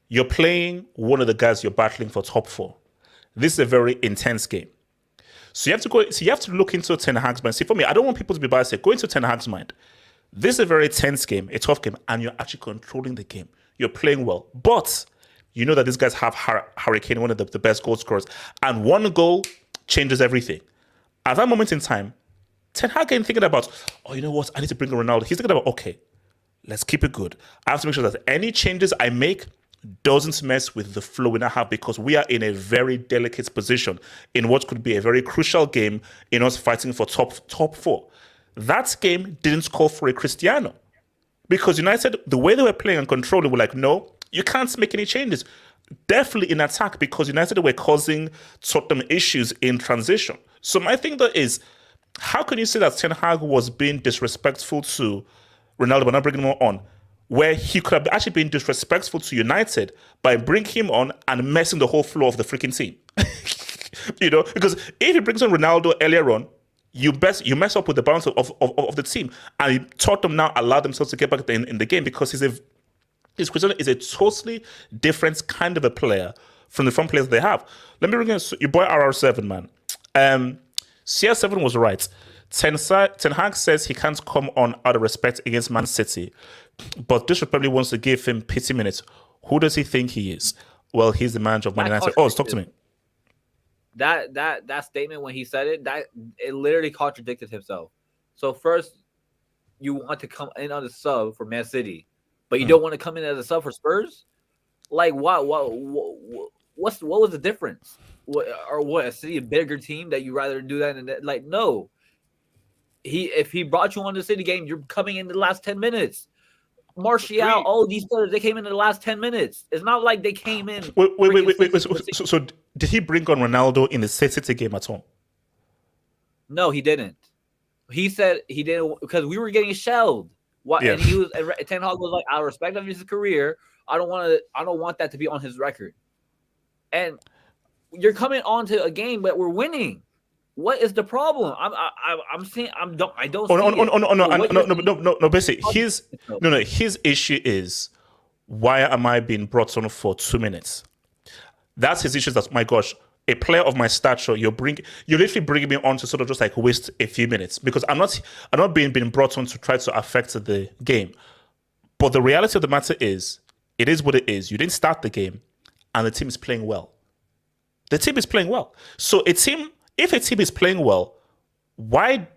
You're playing one of the guys you're battling for top 4. This is a very intense game. So you have to look into Ten Hag's mind. See, for me, I don't want people to be biased here. Go into Ten Hag's mind. This is a very tense game, a tough game, and you're actually controlling the game. You're playing well. But you know that these guys have Hurricane, one of the best goal scorers, and one goal changes everything. At that moment in time, Ten Hag ain't thinking about, oh, you know what, I need to bring in Ronaldo. He's thinking about, okay, let's keep it good. I have to make sure that any changes I make doesn't mess with the flow we now have, because we are in a very delicate position in what could be a very crucial game in us fighting for top 4. That game didn't call for a Cristiano, because United, the way they were playing and controlling, were like, no, you can't make any changes. Definitely in attack, because United were causing Tottenham issues in transition. So my thing though is, how can you say that Ten Hag was being disrespectful to Ronaldo by not bringing him on, where he could have actually been disrespectful to United by bringing him on and messing the whole flow of the freaking team? Because if he brings on Ronaldo earlier on, you mess up with the balance of the team, and Tottenham now allow themselves to get back in the game, because Cristiano is a totally different kind of a player from the front players they have. Let me bring in your boy RR7, man. CR7 was right. Ten Hag says he can't come on out of respect against Man City, but this probably wants to give him pity minutes. Who does he think he is? well, he's the manager of Man United. Oh, talk to me. That statement when he said it, that it literally contradicted himself. So first, you want to come in on a sub for Man City, but you don't want to come in as a sub for Spurs. Like, what was the difference? What a City a bigger team that you rather do that? And like, no, if he brought you on the City game, you're coming in the last 10 minutes. Martial, all these players, they came in the last 10 minutes. It's not like they came in. Wait. So did he bring on Ronaldo in the City game at all? No, he didn't. He said he didn't because we were getting shelled. What? Yeah. And Ten Hag was like, "I respect his career. I don't want that to be on his record." And you're coming on to a game that we're winning. What is the problem? I'm saying I don't. No. Basically, his issue is why am I being brought on for 2 minutes? That's his issue. That's my gosh, a player of my stature, you're literally bringing me on to sort of just like waste a few minutes because I'm not being brought on to try to affect the game. But the reality of the matter is, it is what it is. You didn't start the game, and the team is playing well. The team is playing well. So if a team is playing well, Ronaldo,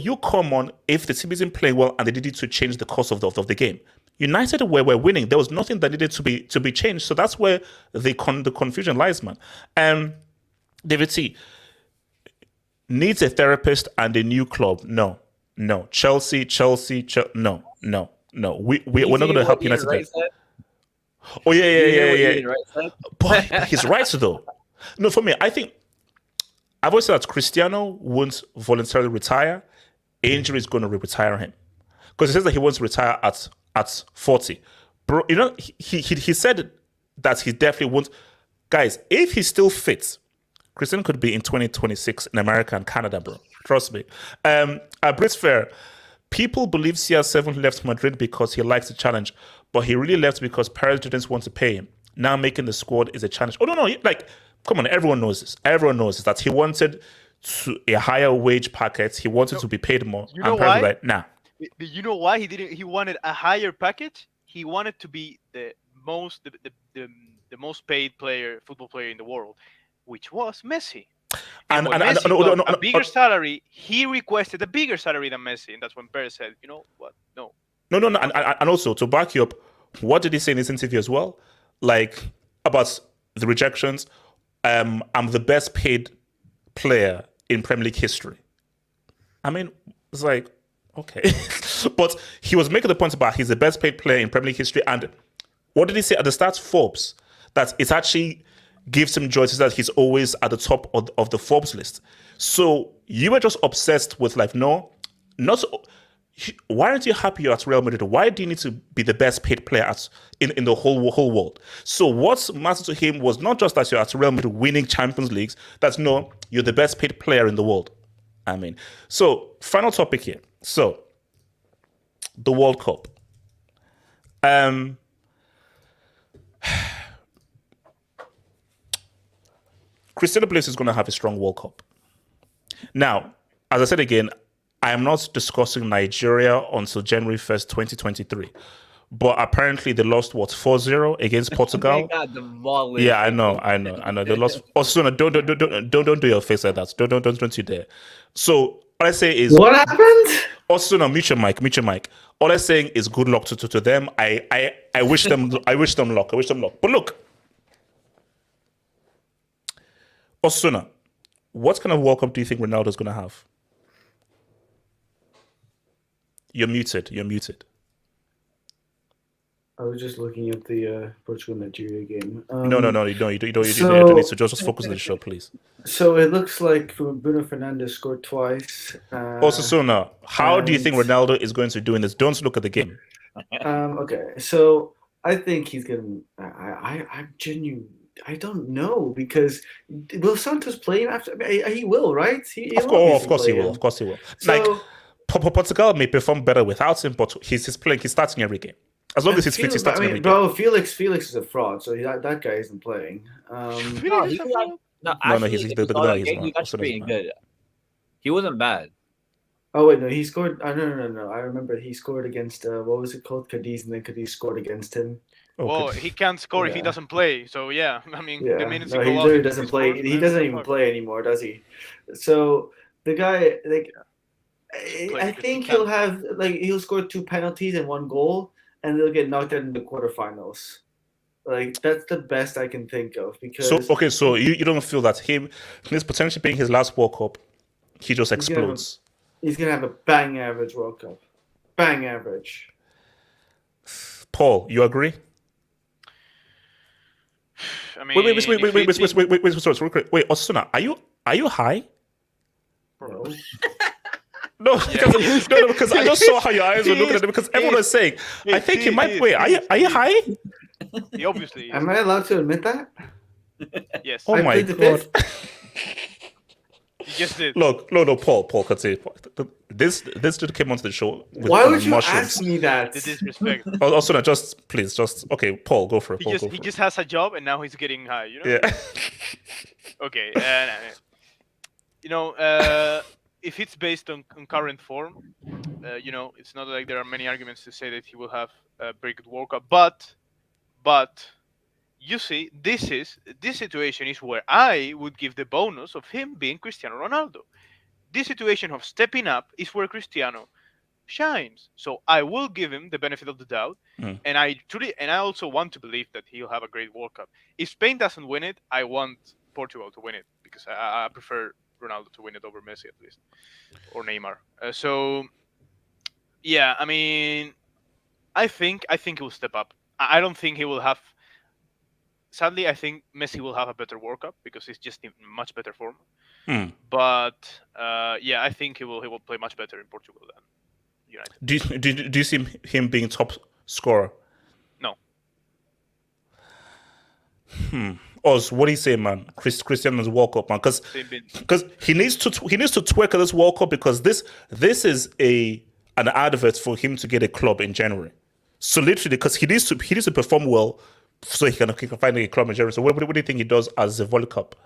you come on if the team isn't playing well and they needed to change the course of the game. United were winning. There was nothing that needed to be changed. So that's where the confusion lies, man. David T needs a therapist and a new club. No. Chelsea. No. We're not going to help United. Right, oh yeah. Right, but he's right though. No, for me, I think I've always said that Cristiano won't voluntarily retire. Injury is going to retire him because he says that he wants to retire at 40. Bro, he said that he definitely won't. Guys, if he's still fit, Cristiano could be in 2026 in America and Canada, bro. Trust me. Brit Fair, people believe CR7 left Madrid because he likes the challenge, but he really left because Paris didn't want to pay him. Now making the squad is a challenge. Oh, no. Like, come on, everyone knows this. Everyone knows this, that he wanted a higher wage packet. He wanted to be paid more. You know why? Like, nah. You know why he wanted a higher package? He wanted to be the most paid football player in the world, which was Messi. And Messi got a bigger salary, he requested a bigger salary than Messi, and that's when Perez said, "You know what? No." And also to back you up, what did he say in his interview as well? Like about the rejections. I'm the best paid player in Premier League history. I mean, it's like, okay. But he was making the point about he's the best paid player in Premier League history. And what did he say at the start? Forbes. That it actually gives him joy to say that he's always at the top of the Forbes list. So you were just obsessed with like, no, not. Why aren't you happy you're at Real Madrid? Why do you need to be the best paid player in the whole world? So what mattered to him was not just that you're at Real Madrid winning Champions Leagues, that's no, you're the best paid player in the world. I mean, so final topic here. So the World Cup. Cristiano believes he's going to have a strong World Cup. Now, as I said again, I am not discussing Nigeria until January 1st, 2023. But apparently they lost, 4-0 against Portugal? They got demolished. Yeah, I know. They lost. Also, don't do your face like that. Don't you dare. So all I say is... What happened? Also, no, mute your mic. All I'm saying is good luck to them. I wish them luck. But look, Osuna, what kind of World Cup do you think Ronaldo's going to have? You're muted. I was just looking at the Portugal-Nigeria game. No, you don't need to just focus on the show, please. So it looks like Bruno Fernandes scored twice. Osuna, how do you think Ronaldo is going to do in this? Don't look at the game. Okay, so I think he's going to... I'm genuine. I don't know, because will Santos play him after? He will, right? Of course he will. So, like, Portugal may perform better without him, but he's playing. He's starting every game. As long as he's fit, he's starting every game. Bro, Felix is a fraud, so that guy isn't playing. He's pretty good. He wasn't bad. Oh wait, no, he scored. No. I remember he scored against what was it called, Cadiz, and then Cadiz scored against him. Well, he can't score if he Yeah. doesn't play. So yeah, I mean, the Yeah, minutes no, he he go out, literally he doesn't scores, play. He man, doesn't what the even fuck? play anymore, does he? So the guy, like, Doesn't play I because he think he'll can't. have he'll score 2 penalties and 1 goal, and they'll get knocked out in the quarterfinals. Like that's the best I can think of So because okay, so you don't feel that this potentially being his last World Cup, he just he's gonna have explodes. he's gonna have a bang average World Cup, bang average. Paul, you agree? I mean, Wait, Osuna, are you high? No, No, Yeah. because I just saw how your eyes were looking at him because everyone was saying, I think he might. Wait, are you high? He obviously is. am I allowed to admit that? Yes. Oh I my plead the god! fifth. He just did. Look, no, Paul, continue. This dude came onto the show with Why would you mushrooms. ask me that? The disrespect. Osuna, just okay, Paul, go for it. Paul, go He for just has a job and now he's getting high. You know. it. Yeah. Okay. If it's based on current form, it's not like there are many arguments to say that he will have a very good World Cup. But you see, this situation is where I would give the bonus of him being Cristiano Ronaldo. This situation of stepping up is where Cristiano shines. So I will give him the benefit of the doubt, and I also want to believe that he'll have a great World Cup. If Spain doesn't win it, I want Portugal to win it because I prefer Ronaldo to win it over Messi at least, or Neymar. Yeah, I mean, I think he will step up. I don't think he will have. Sadly, I think Messi will have a better World Cup because he's just in much better form. But yeah, I think he will play much better in Portugal than United. Do you see him being top scorer? No. Oz, what do you say, man? Cristiano's World Cup, man, because he needs to twerk at this World Cup because this is an advert for him to get a club in January. So literally, because he needs to perform well so he can find a club in January. So what do you think he does as the World Cup?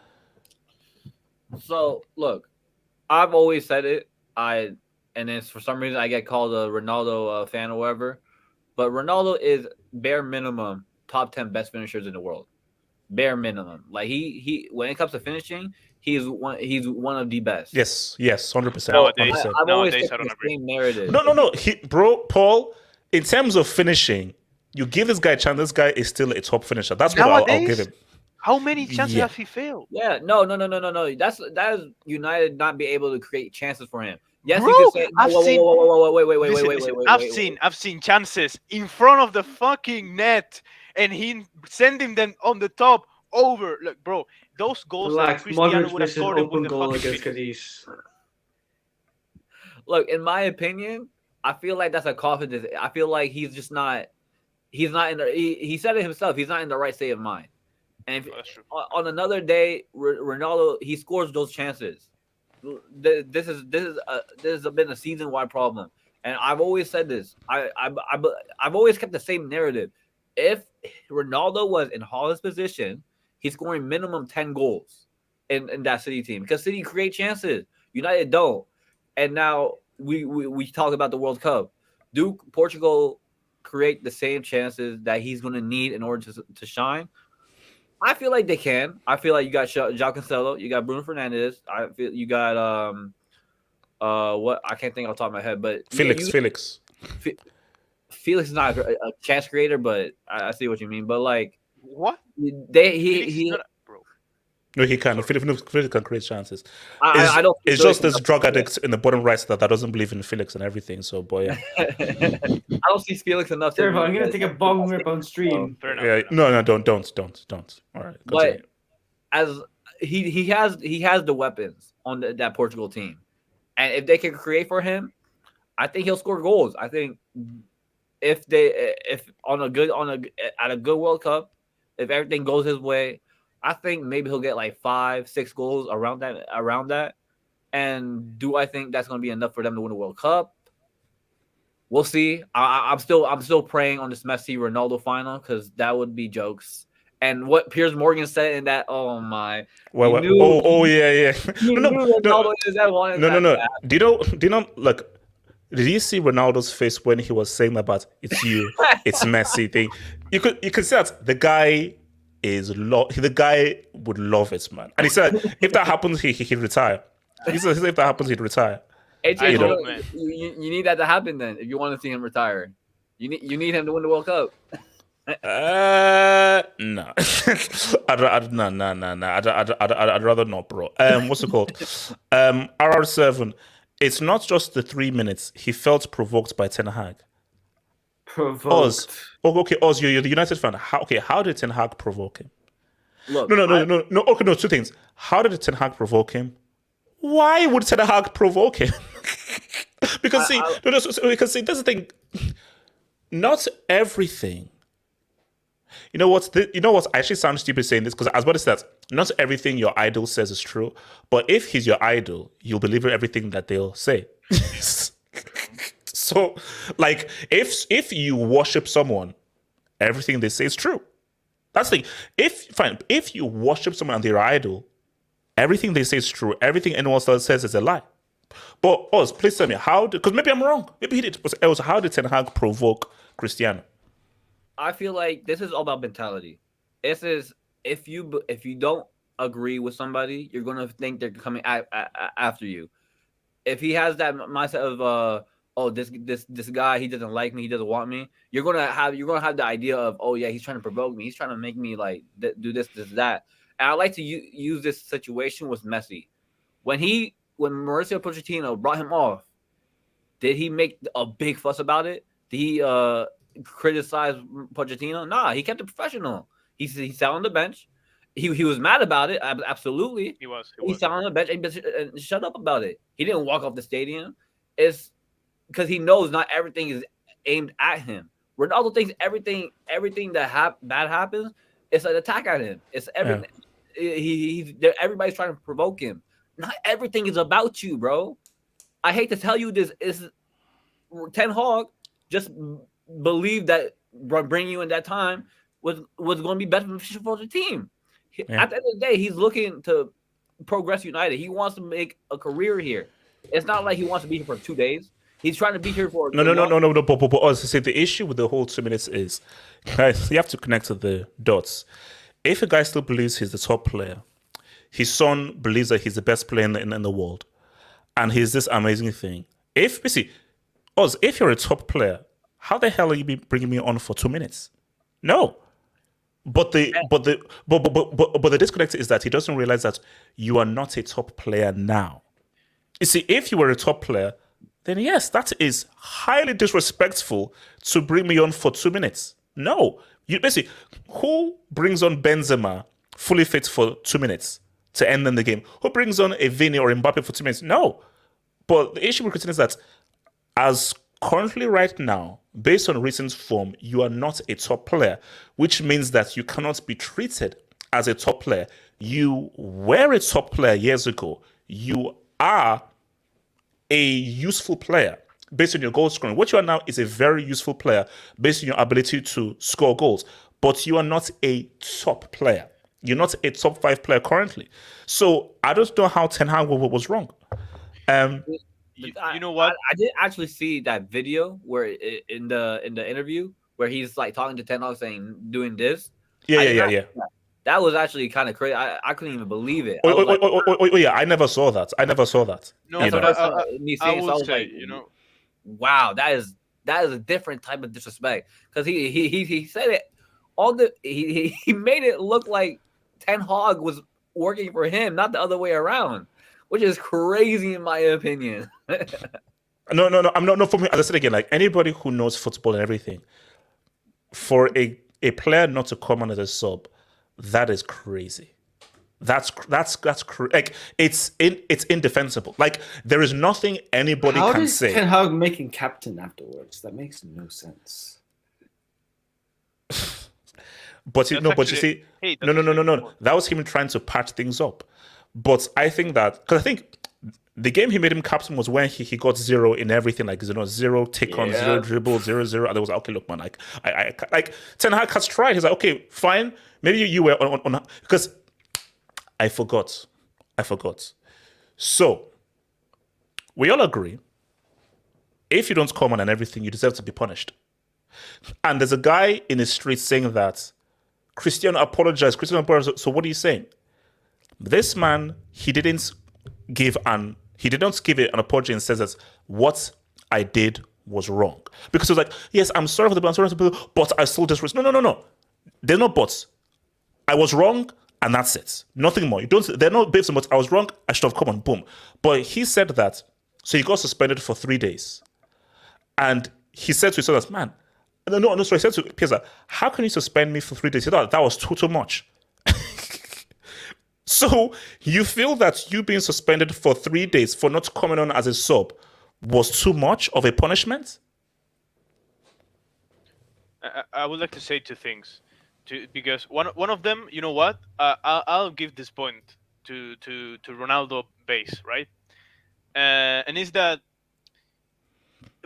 So look, I've always said it. And then for some reason I get called a Ronaldo fan or whatever. But Ronaldo is bare minimum top 10 best finishers in the world. Bare minimum. Like he when it comes to finishing, he's one of the best. Yes, 100%. Nowadays, I've always I kept don't the agree. same narrative. No. Paul, in terms of finishing, you give this guy a chance. This guy is still a top finisher. That's what I'll give him. How many chances have he failed? Yeah, no. That is United not be able to create chances for him. Yes, Bro, you can say. I've seen. Wait. I've seen chances in front of the fucking net, and he sending them on the top over. Look, bro, those goals that Relax, Cristiano Modric would have missed an scored them open with the goal fucking against finish. Cadiz. Look, in my opinion, I feel like that's a confidence. I feel like he's just not. He's not in the. He said it himself. He's not in the right state of mind. And if, That's true. on another day, Ronaldo he scores those chances. This has been a season-wide problem, and I've always said this. I've always kept the same narrative. If Ronaldo was in Haaland's position, he's scoring minimum 10 goals in that City team because City create chances. United don't. And now we talk about the World Cup. Do Portugal create the same chances that he's going to need in order to shine? I feel like they can. I feel like you got João Cancelo, you got Bruno Fernandes. I feel you got what I can't think off the top of my head, but Felix. Felix is not a chance creator, but I see what you mean. But like What? he Bro. No, he can. Felix can create chances. I don't. It's just this drug addict in the bottom right that doesn't believe in Felix and everything. So, boy, yeah. I don't see Felix enough. Terrible. I'm gonna take a bong rip on stream. Fair enough. Yeah, no, don't. All right, continue. But as he has the weapons on that Portugal team, and if they can create for him, I think he'll score goals. I think if at a good World Cup, if everything goes his way, I think maybe he'll get like 5-6 goals around that. And do I think that's going to be enough for them to win the World Cup? We'll see. I'm still praying on this Messi Ronaldo final because that would be jokes. And what Piers Morgan said in that, oh my, Yeah. Ronaldo is that one. No. Do you know? Look, Did you see Ronaldo's face when he was saying about it's you, it's Messi thing? You could see that the guy the guy would love it, man. And he said if that happens, he'd retire. He said if that happens, he'd retire. AJ, hope, man. you need that to happen then if you want to see him retire. You need him to win the World Cup. No. I'd rather not, bro. What's it called? RR7. It's not just the 3 minutes. He felt provoked by Ten Hag. Provoked. Oz. Oh, okay, Oz, you're the United fan. How did Ten Hag provoke him? Look, No. Okay, no, two things. How did Ten Hag provoke him? Why would Ten Hag provoke him? Because that's the thing. Not everything. You know what? I actually sound stupid saying this because as what it says, not everything your idol says is true. But if he's your idol, you'll believe everything that they'll say. So, like, if you worship someone, everything they say is true. That's the thing. If you worship someone and they're your idol, everything they say is true. Everything anyone else says is a lie. But Oz, please tell me because maybe I'm wrong. Maybe he did. But how did Ten Hag provoke Cristiano? I feel like this is all about mentality. This is if you don't agree with somebody, you're gonna think they're coming after you. If he has that mindset of this guy, he doesn't like me, he doesn't want me, you're gonna have the idea of, oh yeah, he's trying to provoke me, he's trying to make me like do this that. And I like to use this situation with Messi. When Mauricio Pochettino brought him off, did he make a big fuss about it? Did he criticize Pochettino? Nah, he kept it professional. He sat on the bench. He was mad about it. Absolutely, He was. He sat on the bench and shut up about it. He didn't walk off the stadium. It's because he knows not everything is aimed at him. Ronaldo thinks everything that bad happens, it's an attack at him. It's everything. Yeah. Everybody's trying to provoke him. Not everything is about you, bro. I hate to tell you this. Is Ten Hag just believed that bringing you in that time was going to be beneficial for the team. Yeah. At the end of the day, he's looking to progress United. He wants to make a career here. It's not like he wants to be here for 2 days. He's trying to be here for no. But as I say, the issue with the whole 2 minutes is, guys, you have to connect to the dots. If a guy still believes he's the top player, his son believes that he's the best player in the world, and he's this amazing thing. If you're a top player, how the hell are you bringing me on for 2 minutes? No. But the disconnect is that he doesn't realize that you are not a top player now. You see, if you were a top player, then yes, that is highly disrespectful to bring me on for 2 minutes. No. Who brings on Benzema fully fit for 2 minutes to end in the game? Who brings on a Vini or Mbappe for 2 minutes? No. But the issue with Cristiano is that as currently right now, based on recent form, you are not a top player, which means that you cannot be treated as a top player. You were a top player years ago. You are a useful player based on your goal scoring. What you are now is a very useful player based on your ability to score goals, but you are not a top player. You're not a top 5 player currently. So I don't know how Ten Hag was wrong. You know what? I did actually see that video where in the interview where he's like talking to Ten Hag saying doing this. Yeah. That was actually kind of crazy. I couldn't even believe it. Yeah, I never saw that. No, but I would say, wow, that is a different type of disrespect because he said it. He made it look like Ten Hag was working for him, not the other way around, which is crazy in my opinion. No. I'm not for me. As I said again, like anybody who knows football and everything, for a player not to come on as a sub, that is crazy. That's like it's indefensible. Like there is nothing anybody can say. How does Ten Hag making captain afterwards? That makes no sense. But you see, no. That was him trying to patch things up. But I think that because I think the game he made him captain was when he got 0 in everything, like 0 take on, 0 dribble, 0. And there was okay, look, man, like Ten Hag has tried. He's like, okay, fine, maybe you were on because I forgot. So we all agree if you don't come on and everything, you deserve to be punished. And there's a guy in the street saying that Cristiano apologized. So what are you saying? This man, he did not give an apology and says that what I did was wrong. Because he was like, yes, I'm sorry for the people, but I still disrespect. No. There's no buts. I was wrong, and that's it. Nothing more. They're not babes and buts. I was wrong. I should have come on. Boom. But he said that. So he got suspended for 3 days. And he said to his son, man, no, sorry. He said to Piers, how can you suspend me for 3 days? He thought that was too much. So you feel that you being suspended for 3 days for not coming on as a sub was too much of a punishment? I would like to say two things, because one of them, you know what? I'll give this point to Ronaldo base, right? And is that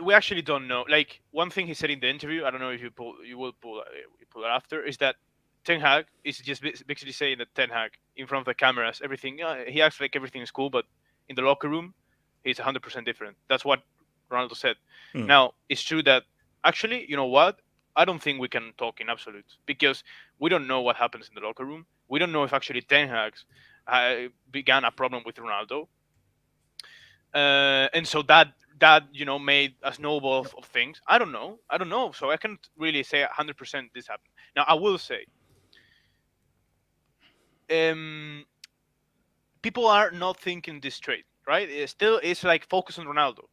we actually don't know. Like, one thing he said in the interview, I don't know if you will pull it after, is that Ten Hag is just basically saying that Ten Hag in front of the cameras, everything, he acts like everything is cool, but in the locker room, he's 100% different. That's what Ronaldo said. Now, it's true that actually, you know what? I don't think we can talk in absolutes, because we don't know what happens in the locker room. We don't know if actually Ten Hag began a problem with Ronaldo. And so that made a snowball of things. I don't know. So I can't really say 100% this happened. Now, I will say, people are not thinking this straight, right? It's like focus on Ronaldo.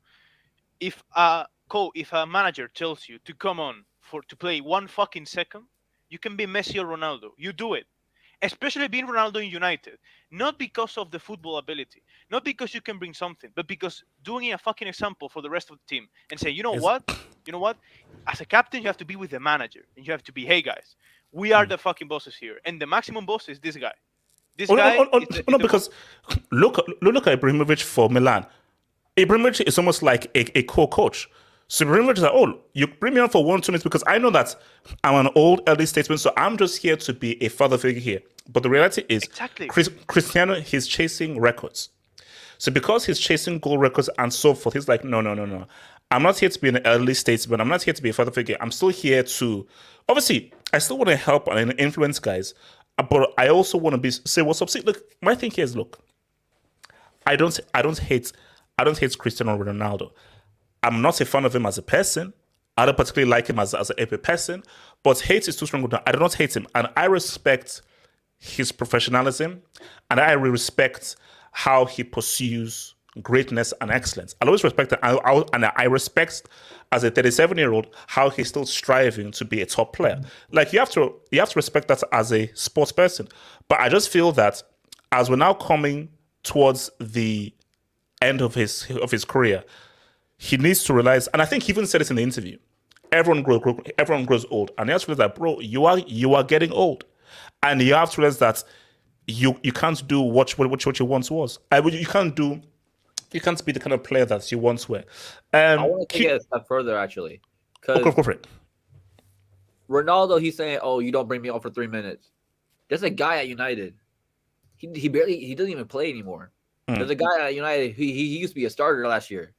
If a manager tells you to come on to play 1 fucking second, you can be Messi or Ronaldo. You do it. Especially being Ronaldo in United. Not because of the football ability. Not because you can bring something. But because doing a fucking example for the rest of the team. And say, you know what? As a captain, you have to be with the manager. And you have to be, hey guys, we are the fucking bosses here. And the maximum boss is this guy. Because look at Ibrahimovic for Milan. Ibrahimovic is almost like a co-coach. So Ibrahimovic is like, you bring me on for 1-2 minutes because I know that I'm an old elderly statesman, so I'm just here to be a father figure here. But the reality is, exactly. Cristiano, he's chasing records. So because he's chasing goal records and so forth, he's like, no. I'm not here to be an elderly statesman. I'm not here to be a father figure. I'm still here to, obviously, I still want to help and influence guys, but I also want to say what's up. See, look, my thing here is, I don't hate Cristiano Ronaldo. I'm not a fan of him as a person. I don't particularly like him as a person, but hate is too strong. I do not hate him, and I respect his professionalism, and I respect how he pursues greatness and excellence. I always respect that, and I respect, as a 37-year-old, how he's still striving to be a top player. Like, you have to respect that as a sports person. But I just feel that as we're now coming towards the end of his career, he needs to realize, and I think he even said this in the interview, everyone grows old, and he has to realize that, bro, you are getting old, and you have to realize that you can't do what you once was. You can't be the kind of player that you once were. I want to take it a step further, actually. Go for it. Ronaldo, he's saying, "Oh, you don't bring me on for 3 minutes." There's a guy at United. He doesn't even play anymore. There's a guy at United. He used to be a starter last year.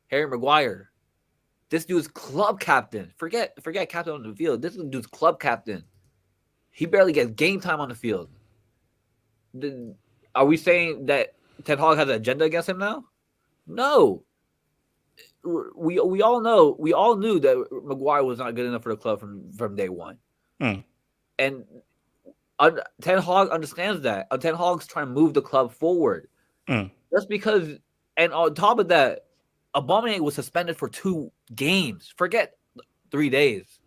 Harry Maguire. This dude's club captain. Forget captain on the field. This dude's club captain. He barely gets game time on the field. Are we saying that Ten Hag has an agenda against him now? No. We all knew that Maguire was not good enough for the club from day one. And Ten Hag understands that. Ten Hag's trying to move the club forward. Just because, and on top of that, Aubameyang was suspended for 2 games. Forget 3 days.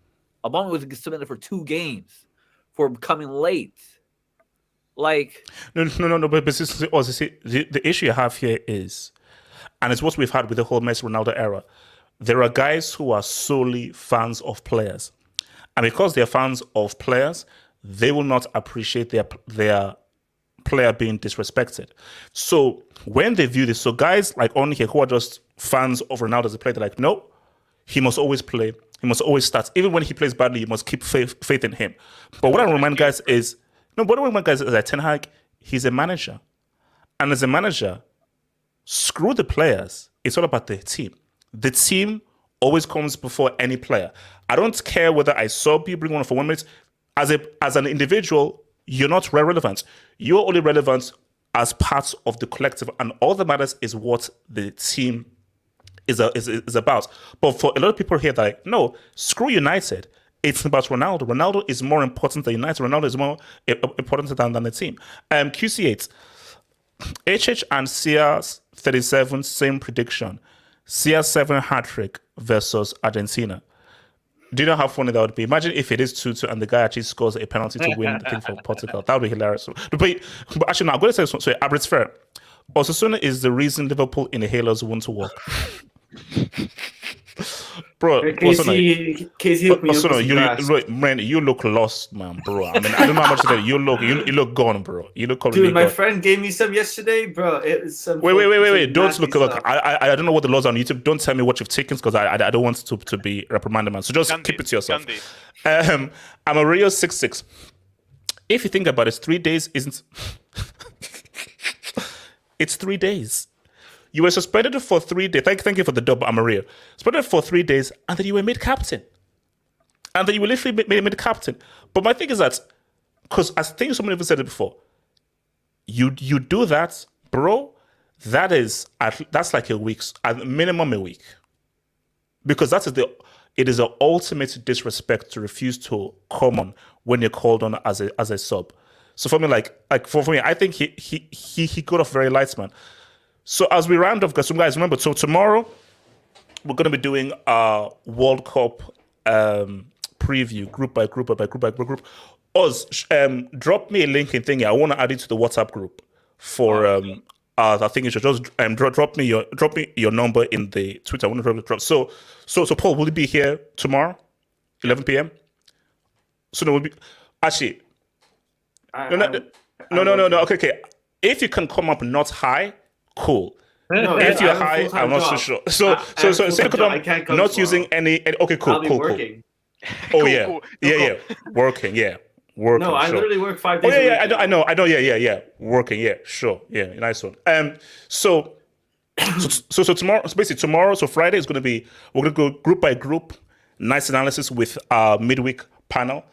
Aubameyang was suspended for 2 games for coming late. Like, no. But the issue you have here is, and it's what we've had with the whole Messi Ronaldo era. There are guys who are solely fans of players, and because they're fans of players, they will not appreciate their player being disrespected. So when they view this, so guys like on here who are just fans of Ronaldo as a player, they're like, no, he must always play. He must always start. Even when he plays badly, you must keep faith in him. But what I remind guys is, that Ten Hag, he's a manager. And as a manager, screw the players. It's all about the team. The team always comes before any player. I don't care whether I sub you, bring one for 1 minute. As an individual, you're not relevant. You're only relevant as part of the collective, and all that matters is what the team is about. But for a lot of people here, they're like, no, screw United. It's about Ronaldo. Ronaldo is more important than United. Ronaldo is more important than the team. QC8, HH and CR37, same prediction. CR7 hat-trick versus Argentina. Do you know how funny that would be? Imagine if it is 2-2 and the guy actually scores a penalty to win the thing for Portugal. That would be hilarious. But actually, no, I'm going to say something. So, Abrit's fair. Osasuna is the reason Liverpool inhalers want to work. Bro, Casey hooked me up with some man, you look lost, man, bro. I mean, I don't know how much that you look gone, bro. You look completely Dude, my gone. friend gave me some yesterday, bro. It was some Wait. Don't look. stuff. I don't know what the laws are on YouTube. Don't tell me what you've taken because I don't want to be reprimanded, man. So just keep it to yourself. I'm a Rio 6'6". If you think about it, 3 days isn't. It's 3 days. You were suspended for 3 days. Thank you for the dub, Amaria. Suspended for 3 days, and then you were made captain. And then you were literally made captain. But my thing is that, because I think someone even said it before, you do that, bro. That's like a week, at minimum a week, because it is an ultimate disrespect to refuse to come on when you're called on as a sub. So for me, for me, I think he got off very light, man. So as we round off, because some guys remember, so tomorrow we're going to be doing a World Cup preview, group by group. Oz, drop me a link in thingy. I want to add it to the WhatsApp group for. I think you should just drop me your number in the Twitter. I want to drop. So Paul, will you be here tomorrow, 11 p.m.? So no, we'll be actually. No. Okay. If you can come up not high. Cool. No, if you're high, I'm not so sure. So I can't come not tomorrow. using any. Okay, cool, I'll be cool. working. Oh Cool, yeah, cool. yeah, working, yeah, working. No, I sure. literally work 5 Oh days. yeah, I know. Yeah, working. Yeah, sure. Yeah, nice one. So tomorrow, so basically tomorrow, so Friday is going to be, we're going to go group by group, nice analysis with our midweek panel.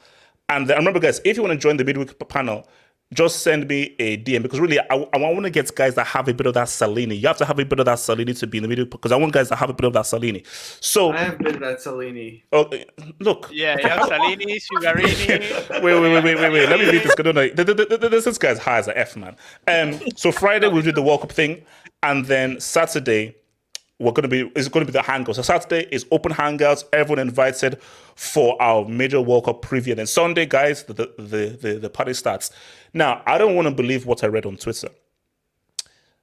And remember, guys, if you want to join the midweek panel, just send me a DM, because really, I want to get guys that have a bit of that Salini. You have to have a bit of that Salini to be in the video, because I want guys that have a bit of that Salini. So I have been that Salini. Look. Yeah, Salini, Sugarini. Wait. Let me read this. This guy's high as an F, man. So Friday we'll do the World Cup thing, and then Saturday it's going to be the hangout. So Saturday is open hangouts, everyone invited for our major World Cup preview. And then Sunday, guys, the party starts. Now, I don't want to believe what I read on Twitter,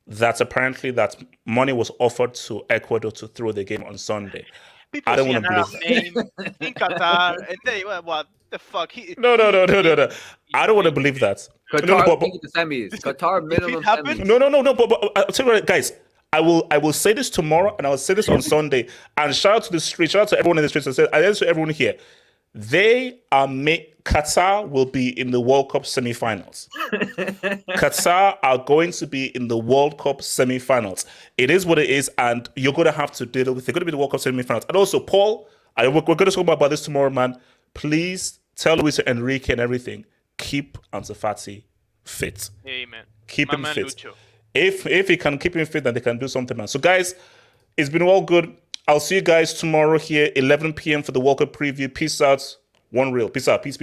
that apparently that money was offered to Ecuador to throw the game on Sunday. People I don't see want an to Arab believe name in Qatar, and they, what the fuck? No. I don't want to believe that. Qatar making the semis. Qatar minimum happened? semis. No. But I'll tell you what, guys. I will say this tomorrow, and I will say this on Sunday. And shout out to the street, shout out to everyone in the streets. I said to everyone here, Qatar will be in the World Cup semi-finals. Qatar are going to be in the World Cup semi-finals. It is what it is, and you're going to have to deal with it. They're going to be the World Cup semi-finals. And also, Paul, we're going to talk about this tomorrow, man. Please tell Luis and Enrique and everything, keep Ansu Fati fit. Amen. Keep him fit. Lucho. If he can keep him fit, then they can do something, man. So, guys, it's been all good. I'll see you guys tomorrow here, 11 p.m. for the World Cup preview. Peace out. One real. Peace out. Peace.